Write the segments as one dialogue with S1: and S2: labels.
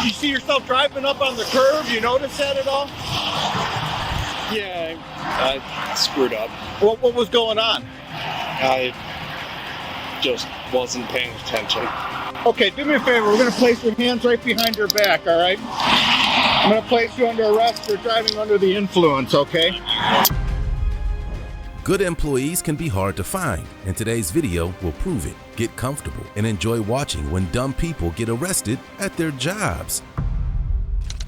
S1: You see yourself driving up on the curb? You notice that at all?
S2: Yeah, I screwed up.
S1: What was going on?
S2: I just wasn't paying attention.
S1: Okay, do me a favor. We're going to place your hands right behind your back, all right? I'm going to place you under arrest for driving under the influence, okay?
S3: Good employees can be hard to find, and today's video will prove it. Get comfortable and enjoy watching when dumb people get arrested at their jobs.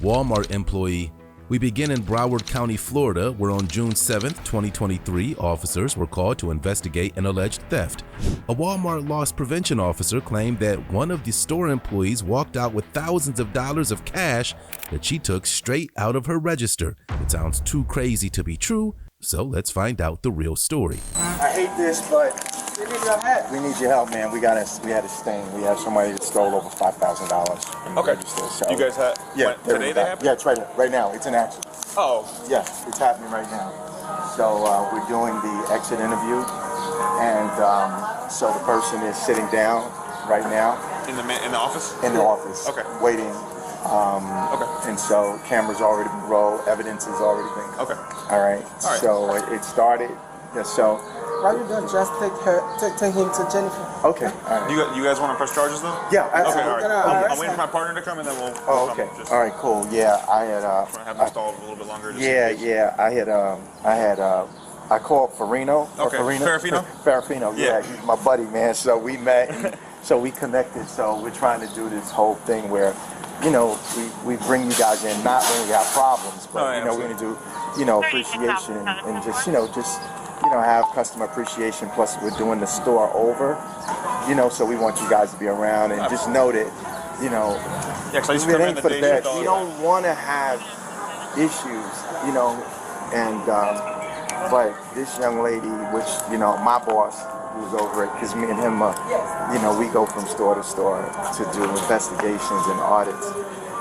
S3: Walmart employee. We begin in Broward County, Florida, where on June 7th, 2023, officers were called to investigate an alleged theft. A Walmart loss prevention officer claimed that one of the store employees walked out with thousands of dollars of cash that she took straight out of her register. It sounds too crazy to be true, so let's find out the real story.
S4: I hate this, but we need your help, man. We had a stain. We had somebody that stole over $5,000.
S5: Okay.
S4: So,
S5: you guys had today they happened?
S4: Yeah, it's right now. It's in action.
S5: Oh.
S4: Yeah, it's happening right now. So we're doing the exit interview, and so the person is sitting down right now.
S5: In the office?
S4: In the office.
S5: Okay.
S4: Waiting.
S5: Okay.
S4: And so cameras already been rolled. Evidence has already been.
S5: Okay.
S4: All right. So it started. Yeah. So.
S6: Why you don't just take him to Jennifer?
S4: Okay. All right.
S5: You guys want to press charges though?
S4: Yeah.
S5: Okay. All right.
S6: Right.
S5: I'm waiting for my partner to come, and then we'll.
S4: Oh, okay. All right. Cool. Yeah. I had.
S5: Have them stalled a little bit longer.
S4: Yeah. I called Farino.
S5: Okay. Farafino.
S4: Farafino. Yeah. He's my buddy, man. So we met. And so we connected. So we're trying to do this whole thing where, you know, we bring you guys in not when we have problems, but we're going to do, appreciation and just have customer appreciation. Plus, we're doing the store over, so we want you guys to be around and just know that,
S5: Yeah, because I used to come in the day shift all
S4: we
S5: the time.
S4: don't want to have issues, and but this young lady, which my boss, who's over it, because me and him, we go from store to store to do investigations and audits.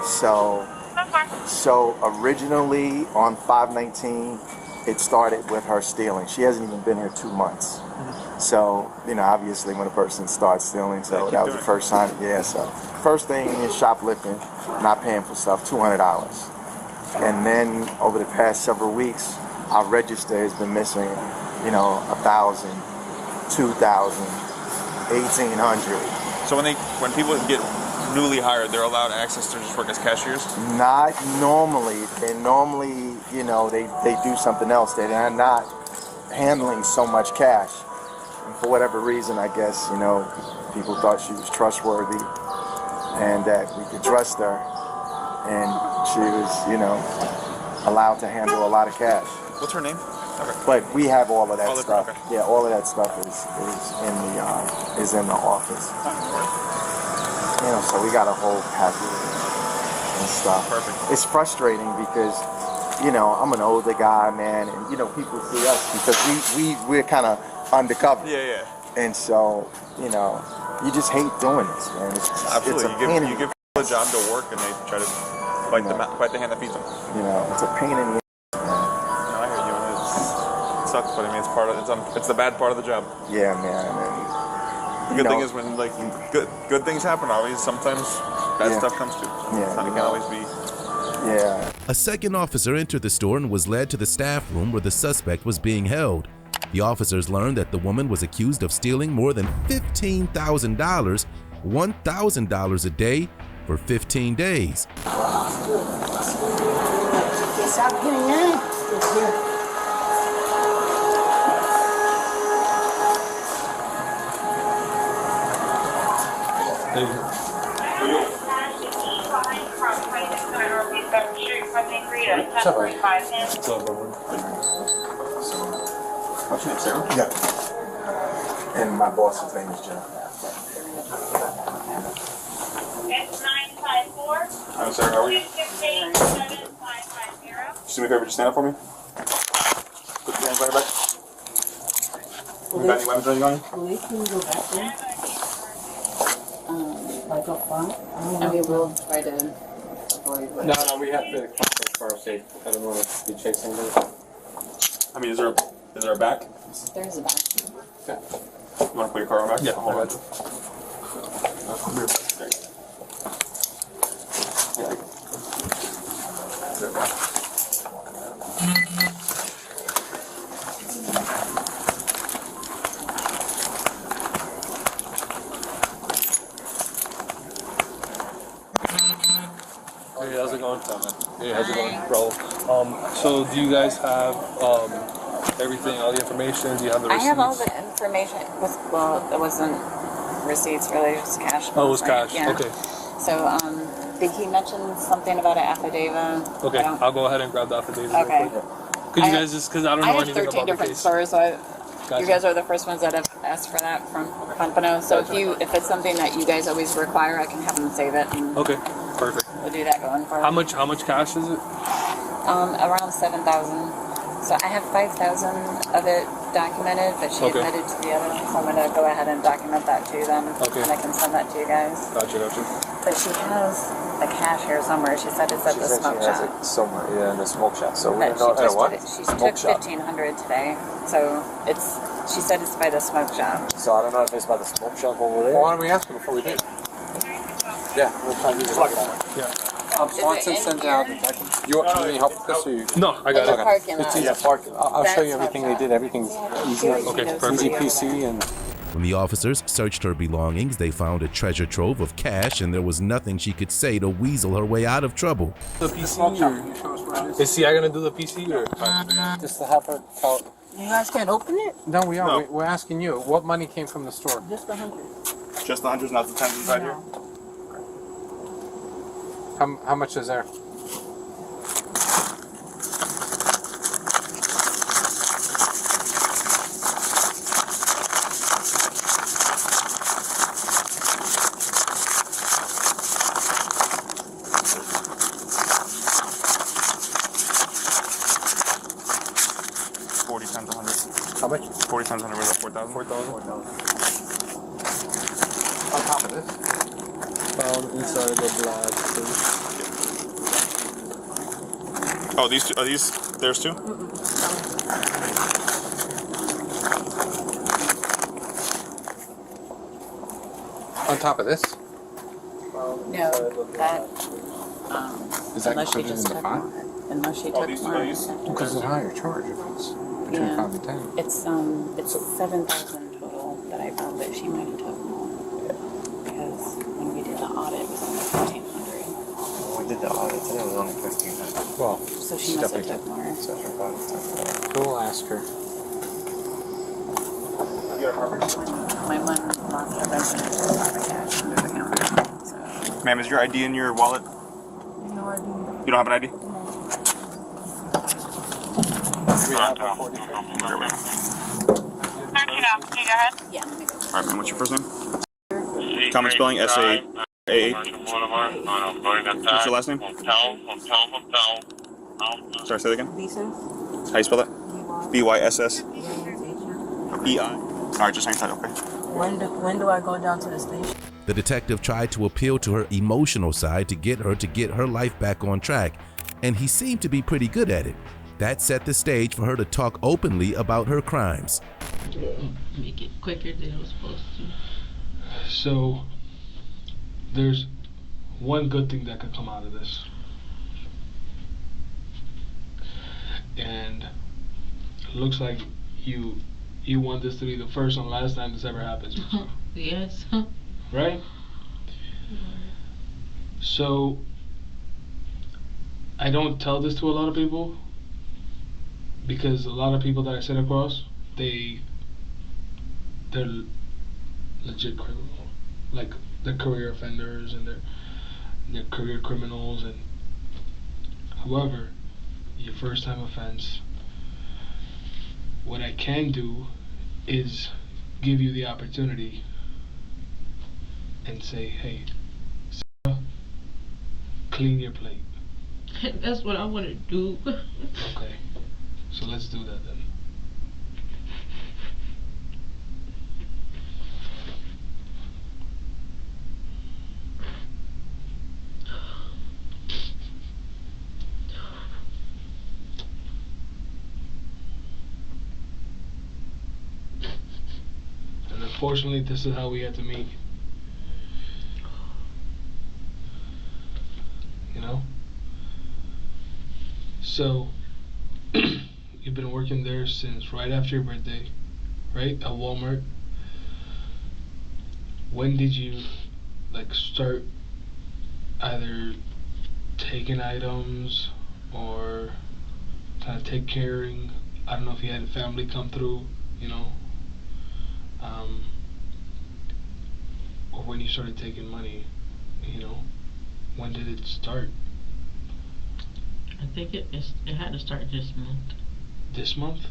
S4: So originally on 5/19, it started with her stealing. She hasn't even been here 2 months. So, obviously when a person starts stealing, so that was the first time. Yeah, so first thing is shoplifting, not paying for stuff, $200. And then over the past several weeks, our register has been missing, 1,000, 2,000, 1,800.
S5: So when people get newly hired, they're allowed access to just work as cashiers?
S4: Not normally. They normally, they do something else. They're not handling so much cash. And for whatever reason, I guess, people thought she was trustworthy and that we could trust her. And she was, allowed to handle a lot of cash.
S5: What's her name? Okay.
S4: But we have all of that stuff.
S5: Okay.
S4: Yeah, all of that stuff is in the office. So we got a whole package and stuff.
S5: Perfect.
S4: It's frustrating because, I'm an older guy, man, and people see us because we're kind of undercover.
S5: Yeah.
S4: And so, you just hate doing this, man.
S5: Absolutely.
S4: It's a pain
S5: You give people a job to work, and they try to bite the hand that feeds them.
S4: It's a pain in the.
S5: No, I hear you. It sucks, but I mean, it's the bad part of the job.
S4: Yeah, man.
S5: The good thing is when good things happen, always sometimes bad stuff comes too.
S4: Yeah,
S5: it can always be.
S4: Yeah.
S3: A second officer entered the store and was led to the staff room where the suspect was being held. The officers learned that the woman was accused of stealing more than $15,000, $1,000 a day for 15 days.
S4: What's your name, Sarah? Yeah. And my boss's name is Jeff.
S7: It's 954.
S5: I'm Sarah, how are you?
S7: 268-7550.
S5: Just do me a favor, just stand up for me. Put your hands behind your back. You got any weapons or anything on you?
S8: Police, can you go back there? Like up front? I mean, we'll try to avoid what.
S9: No, we have to contact fire safe. I don't want to be chasing them.
S5: I mean, is there a back?
S8: There's a back.
S5: Okay. You want to put your car on back?
S9: Yeah,
S5: hold on.
S4: Yeah,
S10: Hey, how's it going? Hey, how's it going, bro? So do you guys have everything, all the information? Do you have the receipts?
S8: I have all the information. Well, it wasn't receipts really, just cash.
S10: Oh, it was cash.
S8: Yeah.
S10: Okay.
S8: So, did he mention something about an affidavit?
S10: Okay, I'll go ahead and grab the affidavit.
S8: Okay.
S10: Real quick. Could you guys just, because I don't know
S8: I have
S10: anything
S8: 13
S10: about the
S8: different
S10: case.
S8: stores, so
S10: Gotcha.
S8: you guys are the first ones that have asked for that from Pompano. So if it's something that you guys always require, I can have them save it. And
S10: Okay, perfect.
S8: we'll do that going forward.
S10: How much cash is it?
S8: Around 7,000. So I have 5,000 of it documented, but she admitted to the other one, so I'm gonna go ahead and document that to them.
S10: Okay.
S8: And I can send that to you guys.
S10: Gotcha.
S8: But she has the cash here somewhere. She said it's at the smoke
S9: She has
S8: shop.
S9: it somewhere, yeah, in the smoke shop. So we
S8: But
S9: don't know. What?
S8: She
S9: Smoke
S8: took
S9: shop.
S8: 1,500 today. So she said it's by the smoke shop.
S9: So I don't know if it's by the smoke shop over there.
S5: Well, why don't we ask him before we do?
S9: Yeah, we'll try to do that.
S10: Yeah.
S9: Swanson sent out. You need help with this or you?
S10: No, I got
S8: The
S10: it.
S8: parking lot.
S9: It's easy parking. I'll show you
S8: That's
S9: everything
S8: smoke
S9: they did. Everything's easy.
S10: Okay, perfect.
S9: Easy PC and.
S3: When the officers searched her belongings, they found a treasure trove of cash, and there was nothing she could say to weasel her way out of trouble.
S10: The PC or is CI gonna do the PC or?
S9: Just to have her tell.
S6: You guys can't open it?
S9: No, we are.
S5: No.
S9: We're asking you. What money came from the store?
S6: Just 100.
S5: Just the hundreds, not the tens inside here?
S9: How much is there? How much?
S5: 40 times 100 was that 4,000?
S9: 4,000. On top of this.
S10: Found inside the black case.
S5: Oh, these two, are these theirs too?
S9: On top of this.
S8: No, that.
S9: Is that
S8: Unless she
S9: included
S8: just
S9: in the
S8: took
S9: fine?
S8: more. Unless she took
S5: these-
S8: more.
S5: are these-
S9: Because it's a higher charge if it's between
S8: Yeah.
S9: 5 and 10.
S8: It's 7,000 total that I found, but she might have took more. Because when we did the audit, it was only 1,500.
S4: We did the audit today, it was only 1,500.
S9: Well,
S8: So she must have took more.
S4: So her body's tough.
S9: we'll ask her.
S8: My one lost her resident to a lot of cash under the counter. So
S5: Ma'am, is your ID in your wallet?
S6: No idea.
S5: You don't have an ID?
S9: We have a 40.
S7: Can you go ahead?
S8: yeah, let me go.
S5: Alright, ma'am, what's your first name? Common spelling, S-A-A-H. What's your last name? Sorry, say that again.
S6: Visa?
S5: How you spell that? B-Y-S-S-E-I. Alright, just hang tight, okay?
S6: When do I go down to the station?
S3: The detective tried to appeal to her emotional side to get her life back on track, and he seemed to be pretty good at it. That set the stage for her to talk openly about her crimes.
S11: Make it quicker than it was supposed to.
S10: So there's one good thing that could come out of this. And it looks like you want this to be the first and last time this ever happens with you.
S11: Yes.
S10: Right? So I don't tell this to a lot of people because a lot of people that I sit across, they're legit criminal. Like they're career offenders and they're career criminals, and however, your first time offense, what I can do is give you the opportunity and say, hey, Sarah, clean your plate.
S11: That's what I want to do.
S10: Okay, so let's do that then. And unfortunately, this is how we had to meet. You know? So, you've been working there since right after your birthday, right? At Walmart. When did you, like, start either taking items or kind of take caring. I don't know if you had a family come through, you know, or when you started taking money, you know, when did it start?
S11: I think it had to start this month.
S10: This month?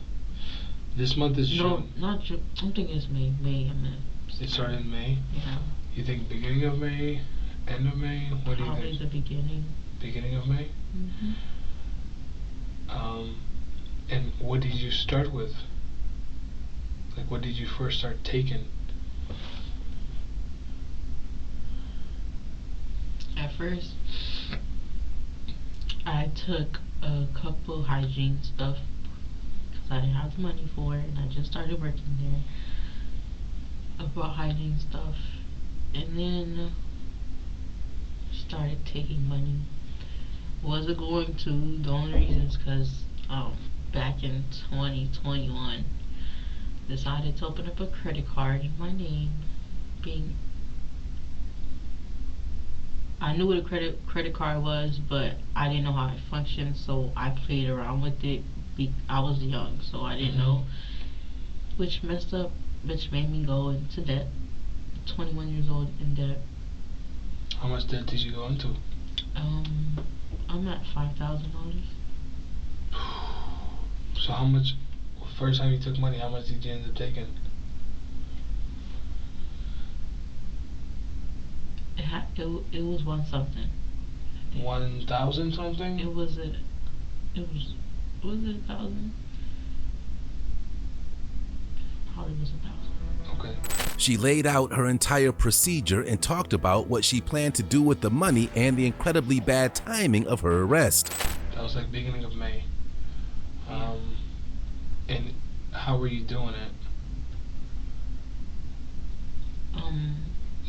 S10: This month is June.
S11: No, not June. I'm thinking it's May. May, I mean.
S10: It started in May?
S11: Yeah.
S10: You think beginning of May? End of May? What do you
S11: Probably
S10: think?
S11: the beginning.
S10: Beginning of May?
S11: Mm-hmm.
S10: And what did you start with? Like, what did you first start taking?
S11: At first, I took a couple hygiene stuff because I didn't have the money for it, and I just started working there. I bought hygiene stuff, and then started taking money. Wasn't going to. The only reason is because back in 2021, decided to open up a credit card in my name, I knew what a credit card was, but I didn't know how it functioned, so I played around with it. I was young, so I didn't know, which made me go into debt. 21 years old in debt.
S10: How much debt did you go into?
S11: I'm at $5,000.
S10: So how much, first time you took money, how much did you end up taking?
S11: It was one something.
S10: 1,000 something?
S11: Was it 1,000? Probably was 1,000.
S10: Okay.
S3: She laid out her entire procedure and talked about what she planned to do with the money and the incredibly bad timing of her arrest.
S10: That was like beginning of May. And how were you doing it?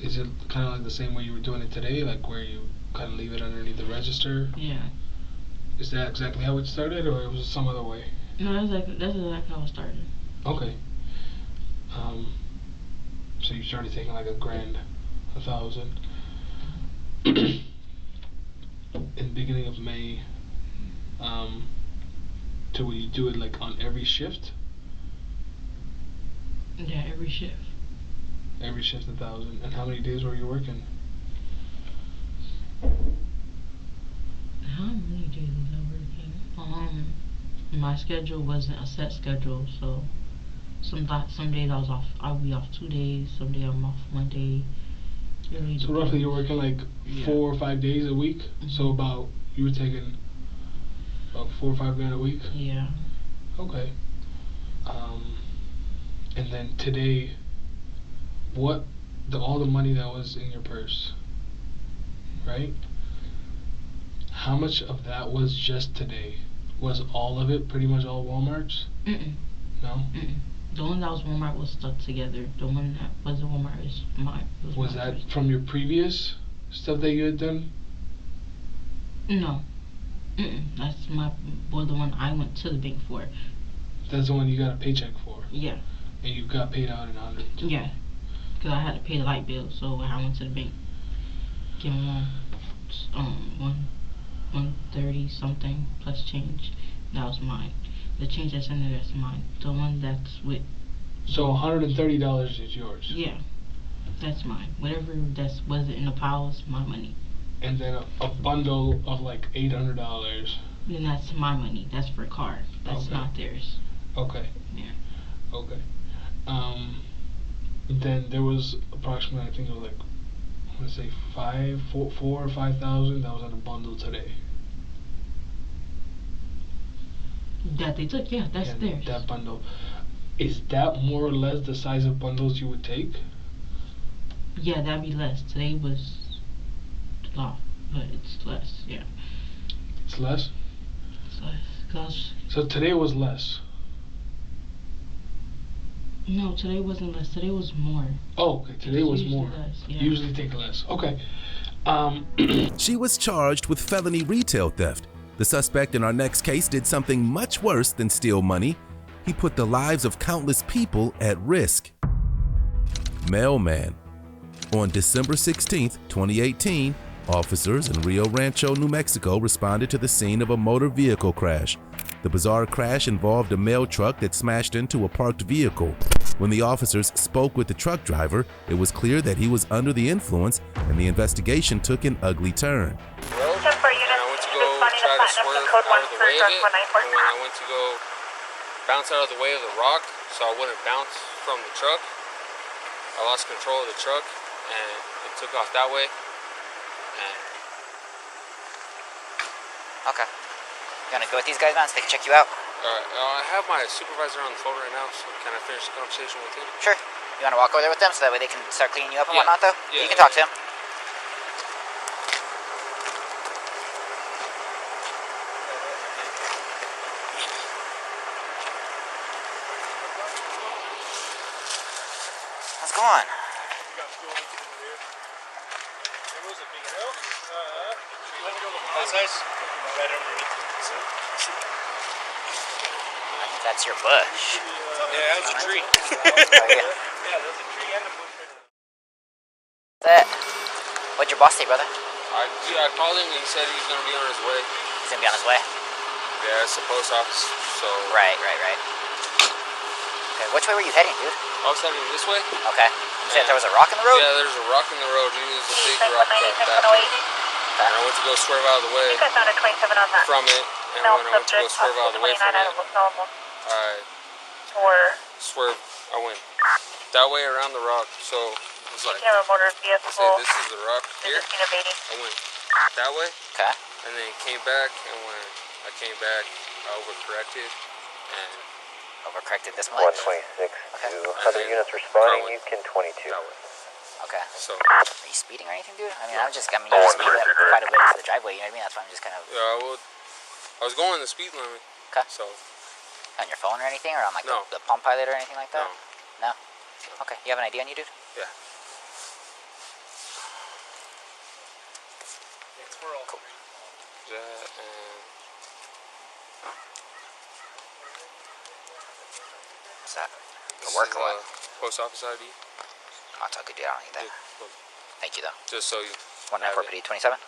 S10: Is it kind of like the same way you were doing it today, like where you kind of leave it underneath the register?
S11: Yeah.
S10: Is that exactly how it started, or was it some other way?
S11: No, that's exactly how it started.
S10: Okay. So you started taking like $1,000, 1,000. In the beginning of May, so will you do it like on every shift?
S11: Yeah, every shift.
S10: Every shift 1,000. And how many days were you working?
S11: How many days was I working? My schedule wasn't a set schedule, so some days I'll be off 2 days, some days I'm off 1 day. Really
S10: so roughly you're working like 4 or 5 days a week. So about, you were taking about 4 or 5 grand a week?
S11: Yeah.
S10: Okay. And then today, all the money that was in your purse, right? How much of that was just today? Was all of it pretty much all Walmart's? No?
S11: The one that was Walmart was stuck together. The one that wasn't Walmart is mine.
S10: Was that from your previous stuff that you had done?
S11: No. That's the one I went to the bank for.
S10: That's the one you got a paycheck for?
S11: Yeah.
S10: And you got paid out in 100?
S11: Yeah. Because I had to pay the light bill, so I went to the bank. Give them 130 something plus change. That was mine. The change that's in there, that's mine. The one that's with.
S10: So $130 is yours?
S11: Yeah. That's mine. Whatever wasn't in the pile is my money.
S10: And then a bundle of like $800.
S11: Then that's my money. That's for a car. That's not theirs.
S10: Okay.
S11: Yeah.
S10: Okay. Then there was approximately, I think it was like, I want to say 4 or 5,000 that was in a bundle today.
S11: That they took, yeah, that's theirs.
S10: That bundle. Is that more or less the size of bundles you would take?
S11: Yeah, that'd be less. Today was a lot, but it's less, yeah.
S10: It's less?
S11: It's less.
S10: So today was less?
S11: No, today wasn't less. Today was more.
S10: Oh, okay. Today was more.
S11: Less, yeah.
S10: Usually take less. Okay.
S3: She was charged with felony retail theft. The suspect in our next case did something much worse than steal money. He put the lives of countless people at risk. Mailman. On December 16th, 2018, Officers in Rio Rancho, New Mexico responded to the scene of a motor vehicle crash. The bizarre crash involved a mail truck that smashed into a parked vehicle. When the officers spoke with the truck driver, it was clear that he was under the influence and the investigation took an ugly turn.
S2: I went to go try to swerve out of the way of it, and when I went to go bounce out of the way of the rock so I wouldn't bounce from the truck, I lost control of the truck and it took off that way. And
S12: okay. You want to go with these guys, man, so they can check you out?
S2: Alright, I have my supervisor on the phone right now, so can I finish the conversation with him?
S12: Sure. You want to walk over there with them so that way they can start cleaning you up and
S2: Yeah.
S12: whatnot, though?
S2: Yeah,
S12: You can talk to him. How's it going? That's your bush.
S2: Yeah, that was a tree.
S12: That. What'd your boss say, brother?
S2: I called him and he said he's gonna be on his way.
S12: He's gonna be on his way?
S2: Yeah, it's the post office, so...
S12: Right. Okay, which way were you heading, dude?
S2: I was heading this way.
S12: Okay. You said there was a rock in the road?
S2: Yeah, there's a rock in the road. There's a big rock back there. And I went to go swerve out of the way from it, and when I went to go swerve out of the way from it, I swerved. I went that way around the rock, so it was like, I said, this is the rock here. I went that way,
S12: okay,
S2: and then came back, and when I came back, I overcorrected, and...
S12: Overcorrected this much?
S13: 126 to other units responding, you can 22.
S12: Okay.
S2: So,
S12: are you speeding or anything, dude? I mean, you're speeding quite a bit into the driveway, you know what I mean? That's why I'm just kind of...
S2: yeah, well, I was going the speed limit.
S12: Okay.
S2: So...
S12: on your phone or anything, or on like
S2: no.
S12: the Palm Pilot or anything like that?
S2: No.
S12: No? Okay. You have an ID on you, dude?
S2: Yeah.
S12: Cool.
S2: That and...
S12: What's that?
S2: This
S12: For work
S2: is,
S12: or what?
S2: Post office ID.
S12: Oh, it's all good, dude. I don't need that.
S2: Yeah.
S12: Thank you, though.
S2: Just so you...
S12: 194 PD 27?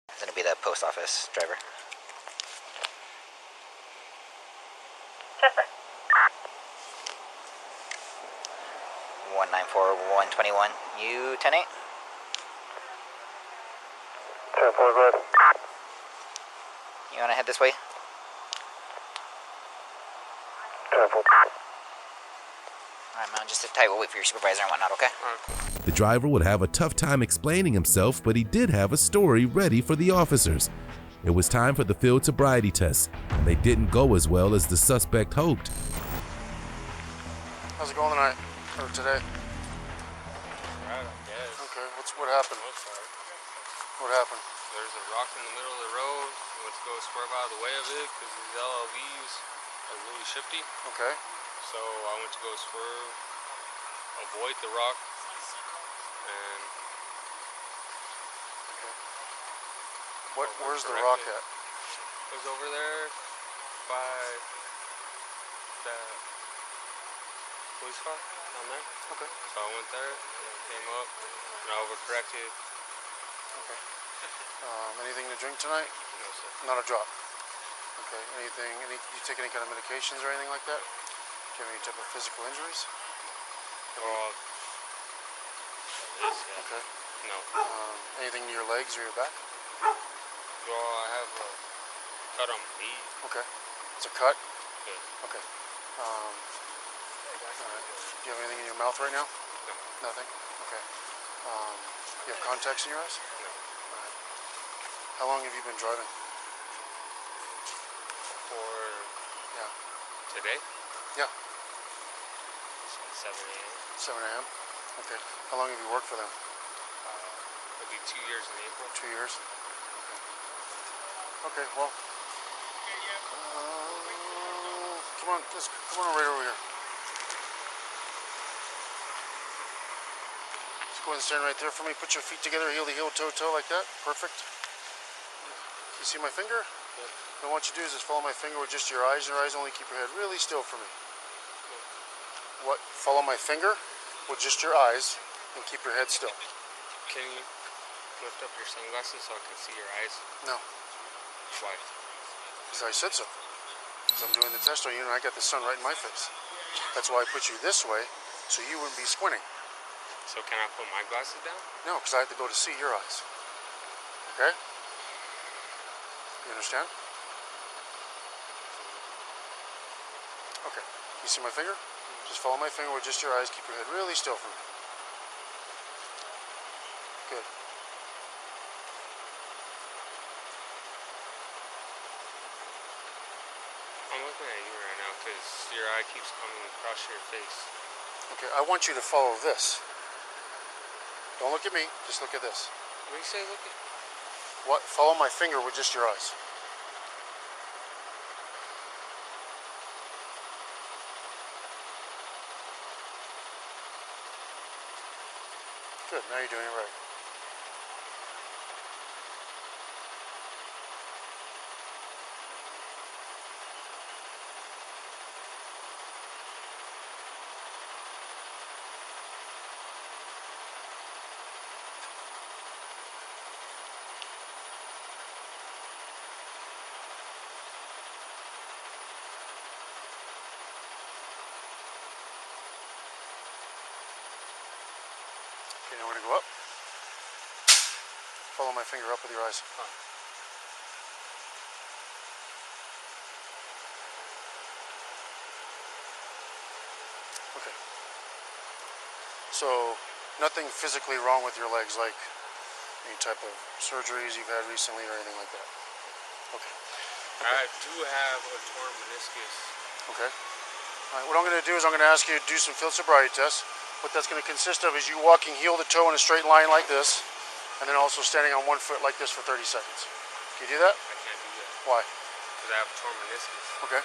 S12: It's gonna be the post office driver.
S7: Jennifer.
S12: 194 121. You 10-8?
S13: 10-4, go ahead.
S12: You wanna head this way?
S13: 10-4.
S12: Alright, man, just sit tight. We'll wait for your supervisor and whatnot, okay?
S3: The driver would have a tough time explaining himself, but he did have a story ready for the officers. It was time for the field sobriety test, and they didn't go as well as the suspect hoped.
S14: How's it going tonight? Or today?
S2: Right, I guess.
S14: Okay, what happened? What happened?
S2: There's a rock in the middle of the road. I went to go swerve out of the way of it because these LLVs are really shifty.
S14: Okay.
S2: So I went to go swerve, avoid the rock, and...
S14: Okay. Where's the rock at?
S2: It was over there by the police car down there.
S14: Okay.
S2: So I went there and then came up and I overcorrected.
S14: Okay. Anything to drink tonight?
S2: No, sir.
S14: Not a drop. Okay. You take any kind of medications or anything like that? Do you have any type of physical injuries?
S2: Well,
S14: okay.
S2: No.
S14: Anything to your legs or your back?
S2: Well, I have a cut on my knee.
S14: Okay. It's a cut?
S2: Yeah.
S14: Okay. Alright. Do you have anything in your mouth right now?
S2: No.
S14: Nothing? Okay. You have contacts in your eyes?
S2: No.
S14: Alright. How long have you been driving?
S2: For...
S14: Yeah.
S2: Today?
S14: Yeah.
S2: 7 a.m.
S14: 7 a.m.? Okay. How long have you worked for them?
S2: It'll be 2 years in April.
S14: 2 years? Okay, well. Come on right over here. Just go and stand right there for me. Put your feet together, heel to heel, toe to toe, like that. Perfect. You see my finger? What I want you to do is just follow my finger with just your eyes. Your eyes only. Keep your head really still for me. What? Follow my finger with just your eyes and keep your head still.
S2: Can you lift up your sunglasses so I can see your eyes?
S14: No.
S2: Why?
S14: Because I said so. Because I'm doing the test on you and I got the sun right in my face. That's why I put you this way so you wouldn't be squinting.
S2: So can I put my glasses down?
S14: No, because I have to go to see your eyes. Okay? You understand? Okay. You see my finger? Just follow my finger with just your eyes. Keep your head really still for me. Good.
S2: I'm looking at you right now because your eye keeps coming across your face.
S14: Okay, I want you to follow this. Don't look at me. Just look at this.
S2: What do you say? Look at.
S14: What? Follow my finger with just your eyes. Good. Now you're doing it right. Okay, now we're going to go up. Follow my finger up with your eyes. Okay. So, nothing physically wrong with your legs, like any type of surgeries you've had recently or anything like that? Okay.
S2: I do have a torn meniscus.
S14: Okay. All right, what I'm going to do is I'm going to ask you to do some field sobriety tests. What that's going to consist of is you walking heel to toe in a straight line like this, and then also standing on one foot like this for 30 seconds. Can you do that?
S2: I can't do that.
S14: Why?
S2: Because I have a torn meniscus.
S14: Okay.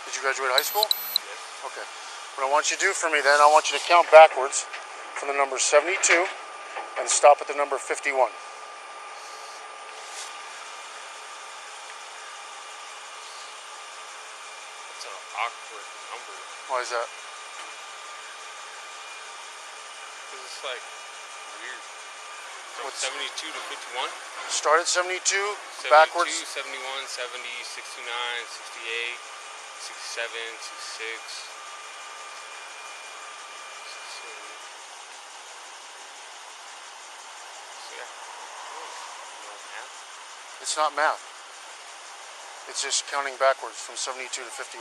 S14: Did you graduate high school?
S2: Yes.
S14: Okay. What I want you to do for me then, I want you to count backwards from the number 72 and stop at the number 51.
S2: That's an awkward number.
S14: Why is that?
S2: Because it's like weird. From 72 to 51?
S14: Start at 72,
S2: 72,
S14: backwards.
S2: 71, 70, 69, 68, 67, 66.
S14: It's not math. It's just counting backwards from 72 to 51.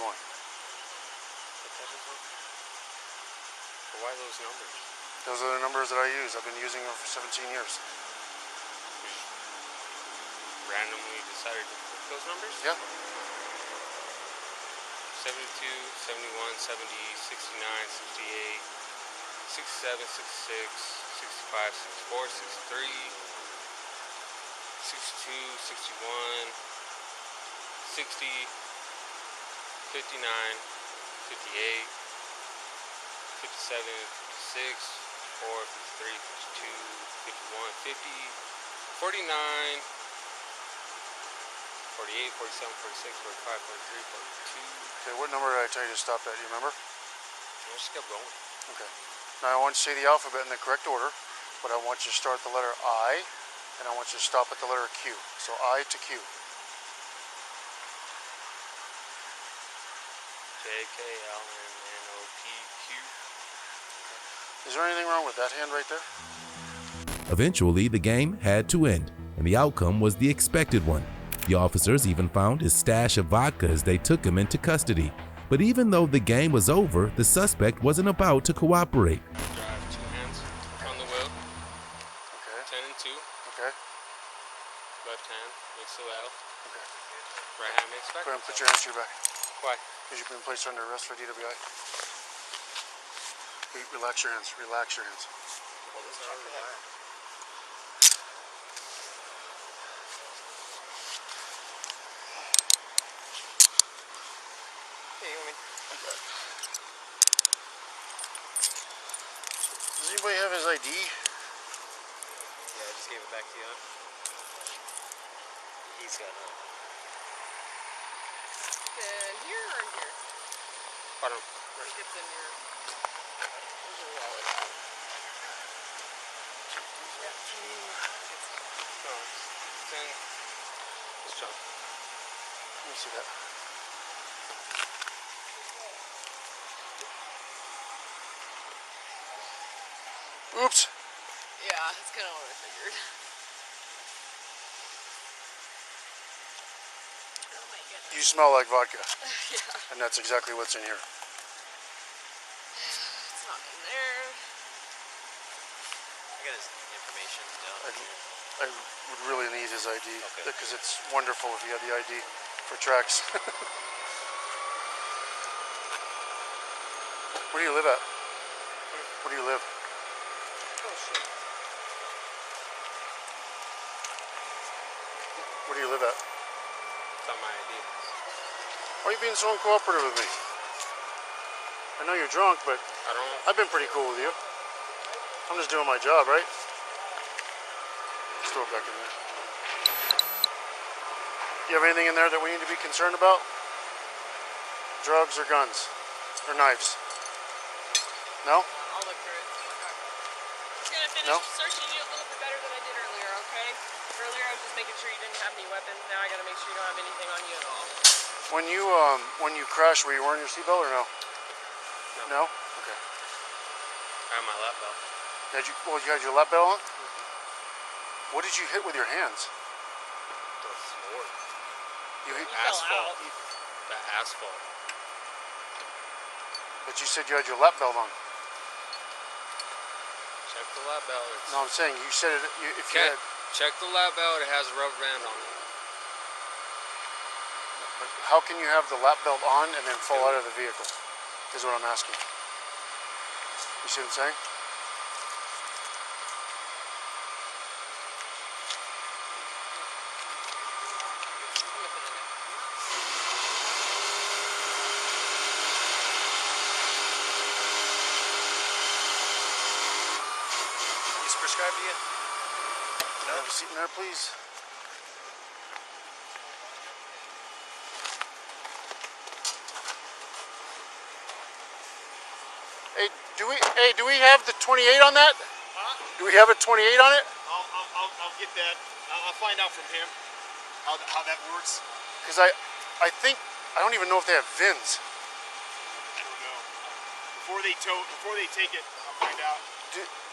S2: Why those numbers?
S14: Those are the numbers that I use. I've been using them for 17 years.
S2: Randomly decided to pick those numbers?
S14: Yeah.
S2: 72, 71, 70, 69, 68, 67, 66, 65, 64, 63, 62, 61, 60, 59, 58, 57, 56, 54, 53, 52, 51, 50, 49, 48, 47, 46, 45, 43, 42.
S14: Okay, what number did I tell you to stop at? You remember?
S2: I just kept going.
S14: Okay. Now I want you to say the alphabet in the correct order, but I want you to start at the letter I, and I want you to stop at the letter Q. So I to Q.
S2: J, K, L, M, N, O, P, Q.
S14: Is there anything wrong with that hand right there?
S3: Eventually, the game had to end, and the outcome was the expected one. The officers even found his stash of vodka as they took him into custody. But even though the game was over, the suspect wasn't about to cooperate.
S2: Drive, 2 hands on the wheel.
S14: Okay.
S2: 10 and 2.
S14: Okay.
S2: Left hand makes the L.
S14: Okay.
S2: Right hand makes back.
S14: Go ahead and put your hands to your back.
S2: Why?
S14: Because you've been placed under arrest for DWI. Relax your hands. Relax your hands.
S2: Well, this is already relaxed.
S14: Does anybody have his ID?
S9: Yeah, I just gave it back to you. He's got it.
S15: It's in your. Where's your wallet at?
S2: No, it's in this junk.
S14: Let me see that. Oops.
S15: Yeah, that's kind of what I figured. Oh my goodness.
S14: You smell like vodka.
S15: Yeah.
S14: And that's exactly what's in here.
S15: It's not in there.
S12: I got his information down here.
S14: I would really need his ID because it's wonderful if you have the ID for tracks. Where do you live at? Where do you live?
S2: Oh shit.
S14: Where do you live at?
S2: It's on my ID.
S14: Why are you being so uncooperative with me? I know you're drunk, but
S2: I don't know.
S14: I've been pretty cool with you. I'm just doing my job, right? Let's throw it back in there. You have anything in there that we need to be concerned about? Drugs or guns? Or knives? No?
S15: I'll look through it. I'm just gonna finish
S14: No?
S15: searching you a little bit better than I did earlier, okay? Earlier I was just making sure you didn't have any weapons. Now I gotta make sure you don't have anything on you at all.
S14: When you crashed, were you wearing your seatbelt or no? No? Okay.
S2: I have my lap belt.
S14: You had your lap belt on? What did you hit with your hands?
S2: The floor.
S14: You hit
S2: asphalt. The asphalt.
S14: But you said you had your lap belt on.
S2: Check the lap belt.
S14: No, I'm saying you said it. If you had,
S2: check the lap belt. It has a rubber band on it.
S14: how can you have the lap belt on and then fall out of the vehicle? Is what I'm asking. You see what I'm saying?
S16: He's prescribed to you?
S14: No? Have a seat in there, please. Hey, do we have the 28 on that?
S16: Huh?
S14: Do we have a 28 on it?
S16: I'll get that. I'll find out from him how that works.
S14: Because I don't even know if they have VINs.
S16: I don't know. Before they take it, I'll find out.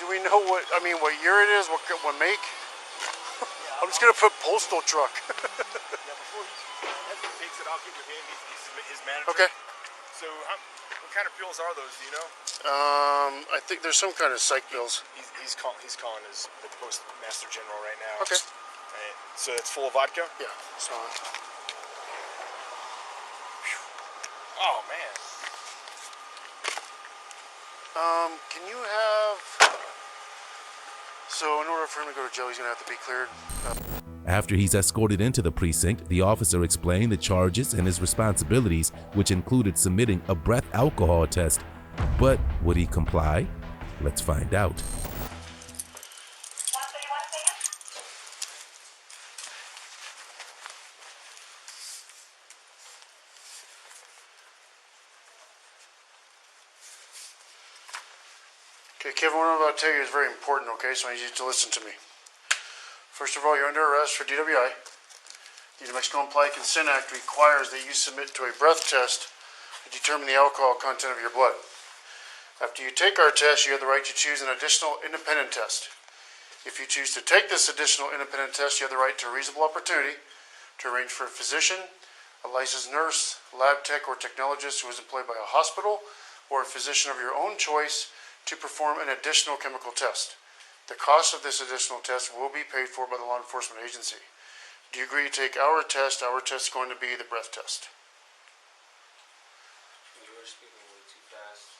S14: Do we know what year it is? What make?
S16: Yeah,
S14: I'm just gonna put postal truck.
S16: Yeah, before he takes it, I'll get with him. He's his manager.
S14: Okay.
S16: So, what kind of pills are those? Do you know?
S14: I think there's some kind of psych pills.
S16: He's calling the postmaster general right now.
S14: Okay.
S16: So it's full of vodka?
S14: Yeah. Smell it.
S16: Oh man.
S14: Can you have? So in order for him to go to jail, he's gonna have to be cleared.
S3: After he's escorted into the precinct, the officer explained the charges and his responsibilities, which included submitting a breath alcohol test. But would he comply? Let's find out.
S14: Okay, Kevin, what I'm about to tell you is very important, okay? So I need you to listen to me. First of all, you're under arrest for DWI. The New Mexico Implied Consent Act requires that you submit to a breath test to determine the alcohol content of your blood. After you take our test, you have the right to choose an additional independent test. If you choose to take this additional independent test, you have the right to a reasonable opportunity to arrange for a physician, a licensed nurse, lab tech, or technologist who is employed by a hospital, or a physician of your own choice to perform an additional chemical test. The cost of this additional test will be paid for by the law enforcement agency. Do you agree to take our test? Our test is going to be the breath test.
S2: You were speaking way too fast.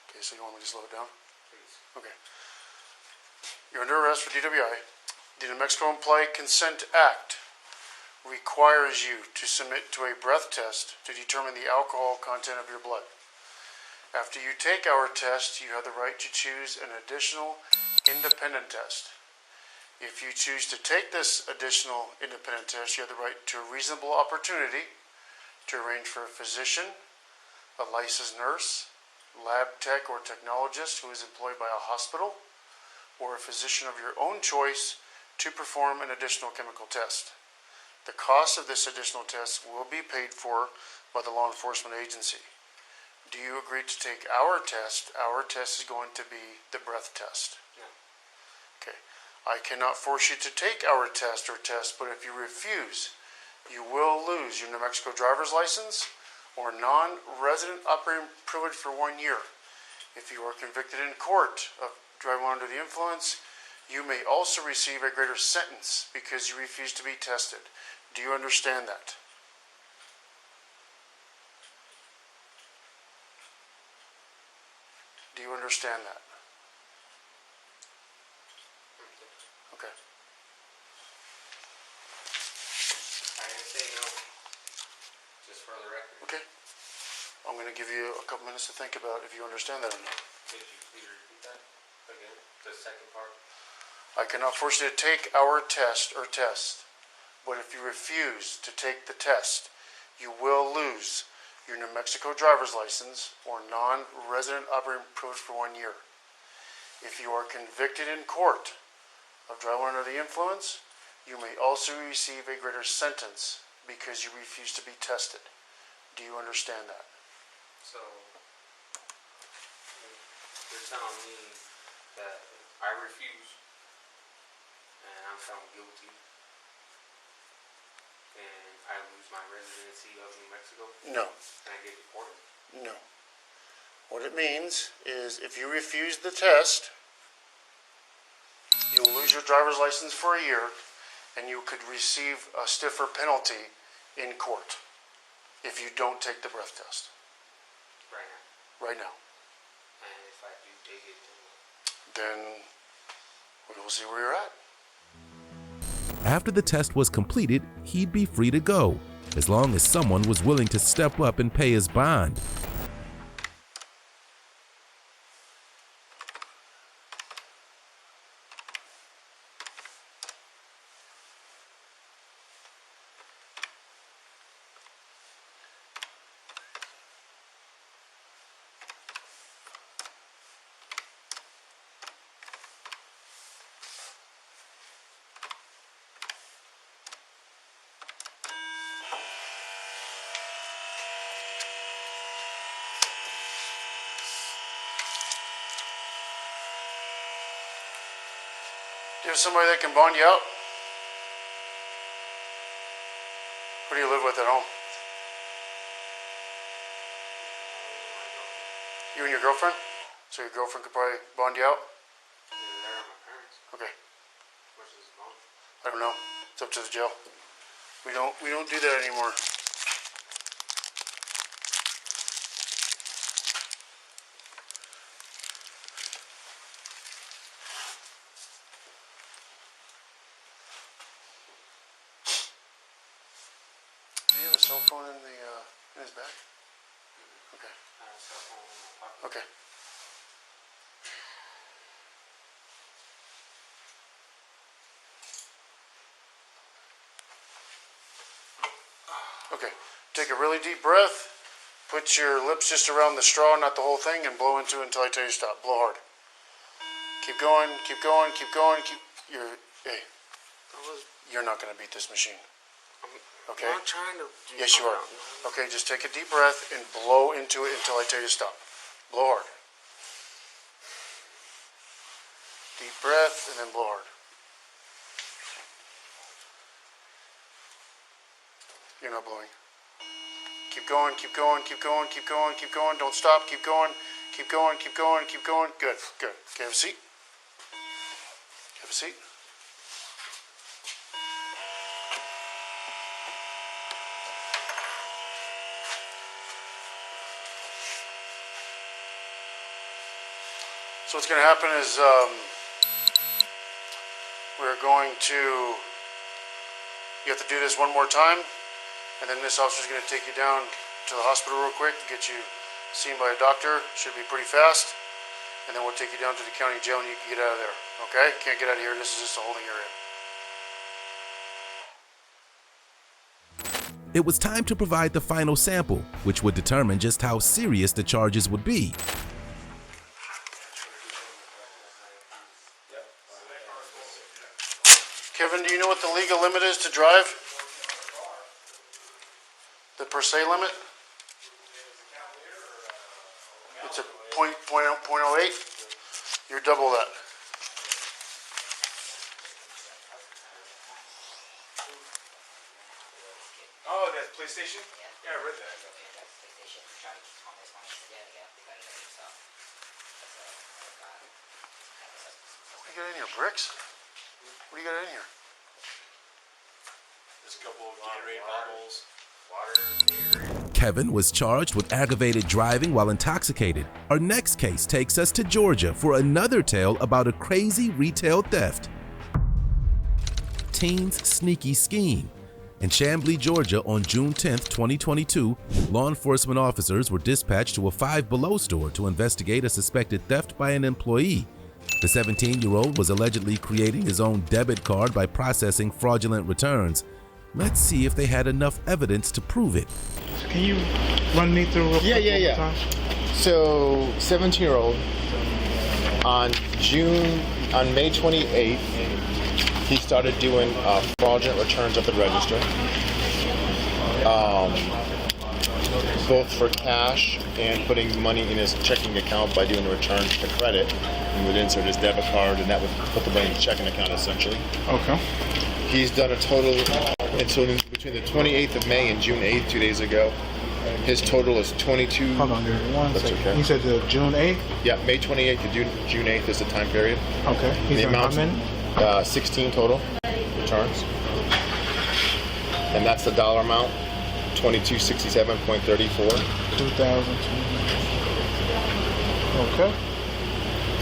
S14: Okay, so you want me to slow it down?
S2: Please.
S14: Okay. You're under arrest for DWI. The New Mexico Implied Consent Act requires you to submit to a breath test to determine the alcohol content of your blood. After you take our test, you have the right to choose an additional independent test. If you choose to take this additional independent test, you have the right to a reasonable opportunity to arrange for a physician, a licensed nurse, lab tech or technologist who is employed by a hospital, or a physician of your own choice to perform an additional chemical test. The cost of this additional test will be paid for by the law enforcement agency. Do you agree to take our test? Our test is going to be the breath test.
S2: No.
S14: Okay. I cannot force you to take our test, but if you refuse, you will lose your New Mexico driver's license or non-resident operating privilege for 1 year. If you are convicted in court of driving under the influence, you may also receive a greater sentence because you refuse to be tested. Do you understand that? Do you understand that? Okay.
S2: I didn't say no. Just for the record.
S14: Okay. I'm going to give you a couple minutes to think about if you understand that or not.
S2: Could you please repeat that again? The second part?
S14: I cannot force you to take our test, but if you refuse to take the test, you will lose your New Mexico driver's license or non-resident operating privilege for 1 year. If you are convicted in court of driving under the influence, you may also receive a greater sentence because you refuse to be tested. Do you understand that?
S2: So, you're telling me that I refuse and I'm found guilty and I lose my residency of New Mexico?
S14: No.
S2: Can I get deported?
S14: No. What it means is if you refuse the test, you will lose your driver's license for a year and you could receive a stiffer penalty in court if you don't take the breath test.
S2: Right now.
S14: Right now.
S2: And if I do take it,
S14: Then we will see where you're at.
S3: After the test was completed, he'd be free to go, as long as someone was willing to step up and pay his bond.
S14: Do you have somebody that can bond you out? Who do you live with at home? You and your girlfriend? So your girlfriend could probably bond you out?
S2: they're my parents.
S14: Okay.
S2: What's this bond?
S14: I don't know. It's up to the jail. We don't do that anymore. Do you have a cell phone in his bag? Okay.
S2: I have a cell phone in my pocket.
S14: Okay. Okay. Take a really deep breath. Put your lips just around the straw, not the whole thing, and blow into it until I tell you to stop. Blow hard. Keep going, keep going, keep going. Hey, you're not going to beat this machine. Okay?
S2: I'm not trying to.
S14: Yes, you are. Okay, just take a deep breath and blow into it until I tell you to stop. Blow hard. Deep breath and then blow hard. You're not blowing. Keep going, keep going, keep going, keep going, keep going. Don't stop. Keep going. Keep going, keep going, keep going. Good, good. Okay, have a seat. Have a seat. So what's going to happen is we're going to, you have to do this one more time, and then this officer is going to take you down to the hospital real quick to get you seen by a doctor. Should be pretty fast, and then we'll take you down to the county jail and you can get out of there. Okay? Can't get out of here. This is just a holding area.
S3: It was time to provide the final sample, which would determine just how serious the charges would be.
S14: Kevin, do you know what the legal limit is to drive? The per se limit? It's a .08. You're double that.
S16: Oh, that PlayStation? Yeah, I read that.
S14: What do you got in here? Bricks? What do you got in here?
S16: There's a couple of Gatorade bottles, water.
S3: Kevin was charged with aggravated driving while intoxicated. Our next case takes us to Georgia for another tale about a crazy retail theft. Teen's sneaky scheme. In Chamblee, Georgia on June 10, 2022, law enforcement officers were dispatched to a Five Below store to investigate a suspected theft by an employee. The 17-year-old was allegedly creating his own debit card by processing fraudulent returns. Let's see if they had enough evidence to prove it.
S17: Can you run me through real quick?
S18: Yeah. So, 17-year-old, on May 28th, he started doing fraudulent returns at the register, both for cash and putting money in his checking account by doing a return to credit. He would insert his debit card, and that would put the money in the checking account, essentially.
S17: Okay.
S18: He's done a total, and so between the 28th of May and June 8th, 2 days ago, his total is 22.
S17: Hold on, dude. One second. Okay. You said June 8th?
S18: Yeah, May 28th to June 8th is the time period.
S17: Okay. He's
S18: the amount, 16 total returns. And that's the dollar amount, $2267.34.
S17: 2000. Okay.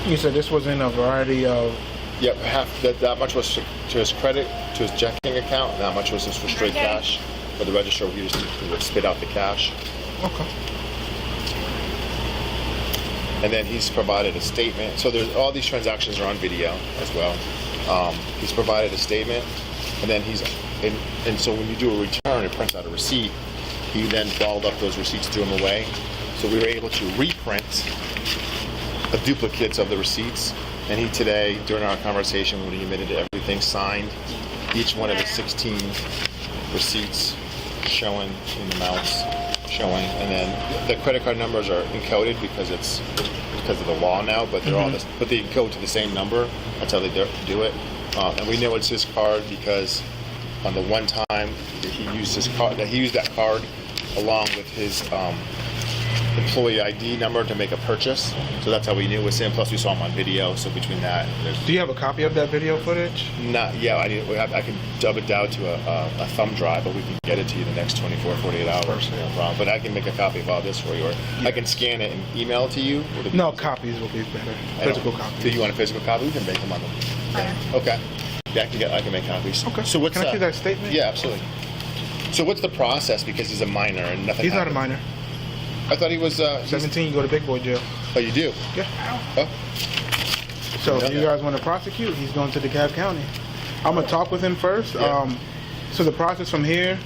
S17: You said this was in a variety of...
S18: Yep, that much was to his credit, to his checking account, and that much was just for straight cash. For the register, he would spit out the cash.
S17: Okay.
S18: And then he's provided a statement. So there's all these transactions are on video as well. He's provided a statement, and then and so when you do a return, it prints out a receipt. He then balled up those receipts, threw them away. So we were able to reprint duplicates of the receipts. And he today, during our conversation, when he admitted to everything, signed each one of the 16 receipts showing in amounts, showing, and then the credit card numbers are encoded because of the law now, but they're all this, but they encode to the same number. That's how they do it. And we know it's his card because on the one time that he used that card along with his employee ID number to make a purchase. So that's how we knew it was him. Plus we saw him on video. So between that,
S17: do you have a copy of that video footage?
S18: Not yet. I can dub it down to a thumb drive, but we can get it to you in the next 24, 48 hours. No problem. But I can make a copy of all this for you, or I can scan it and email it to you.
S17: No, copies will be better. Physical copies.
S18: Do you want a physical copy? We can make them on the. Okay. Yeah, I can make copies.
S17: Okay.
S18: So what's
S17: can I see that statement?
S18: Yeah, absolutely. So what's the process? Because he's a minor and nothing.
S17: He's not a minor.
S18: I thought he was
S17: 17. You go to big boy jail.
S18: Oh, you do?
S17: Yeah.
S18: Oh.
S17: So if you guys want to prosecute, he's going to DeKalb County. I'm gonna talk with him first.
S18: Yeah.
S17: So the process from here,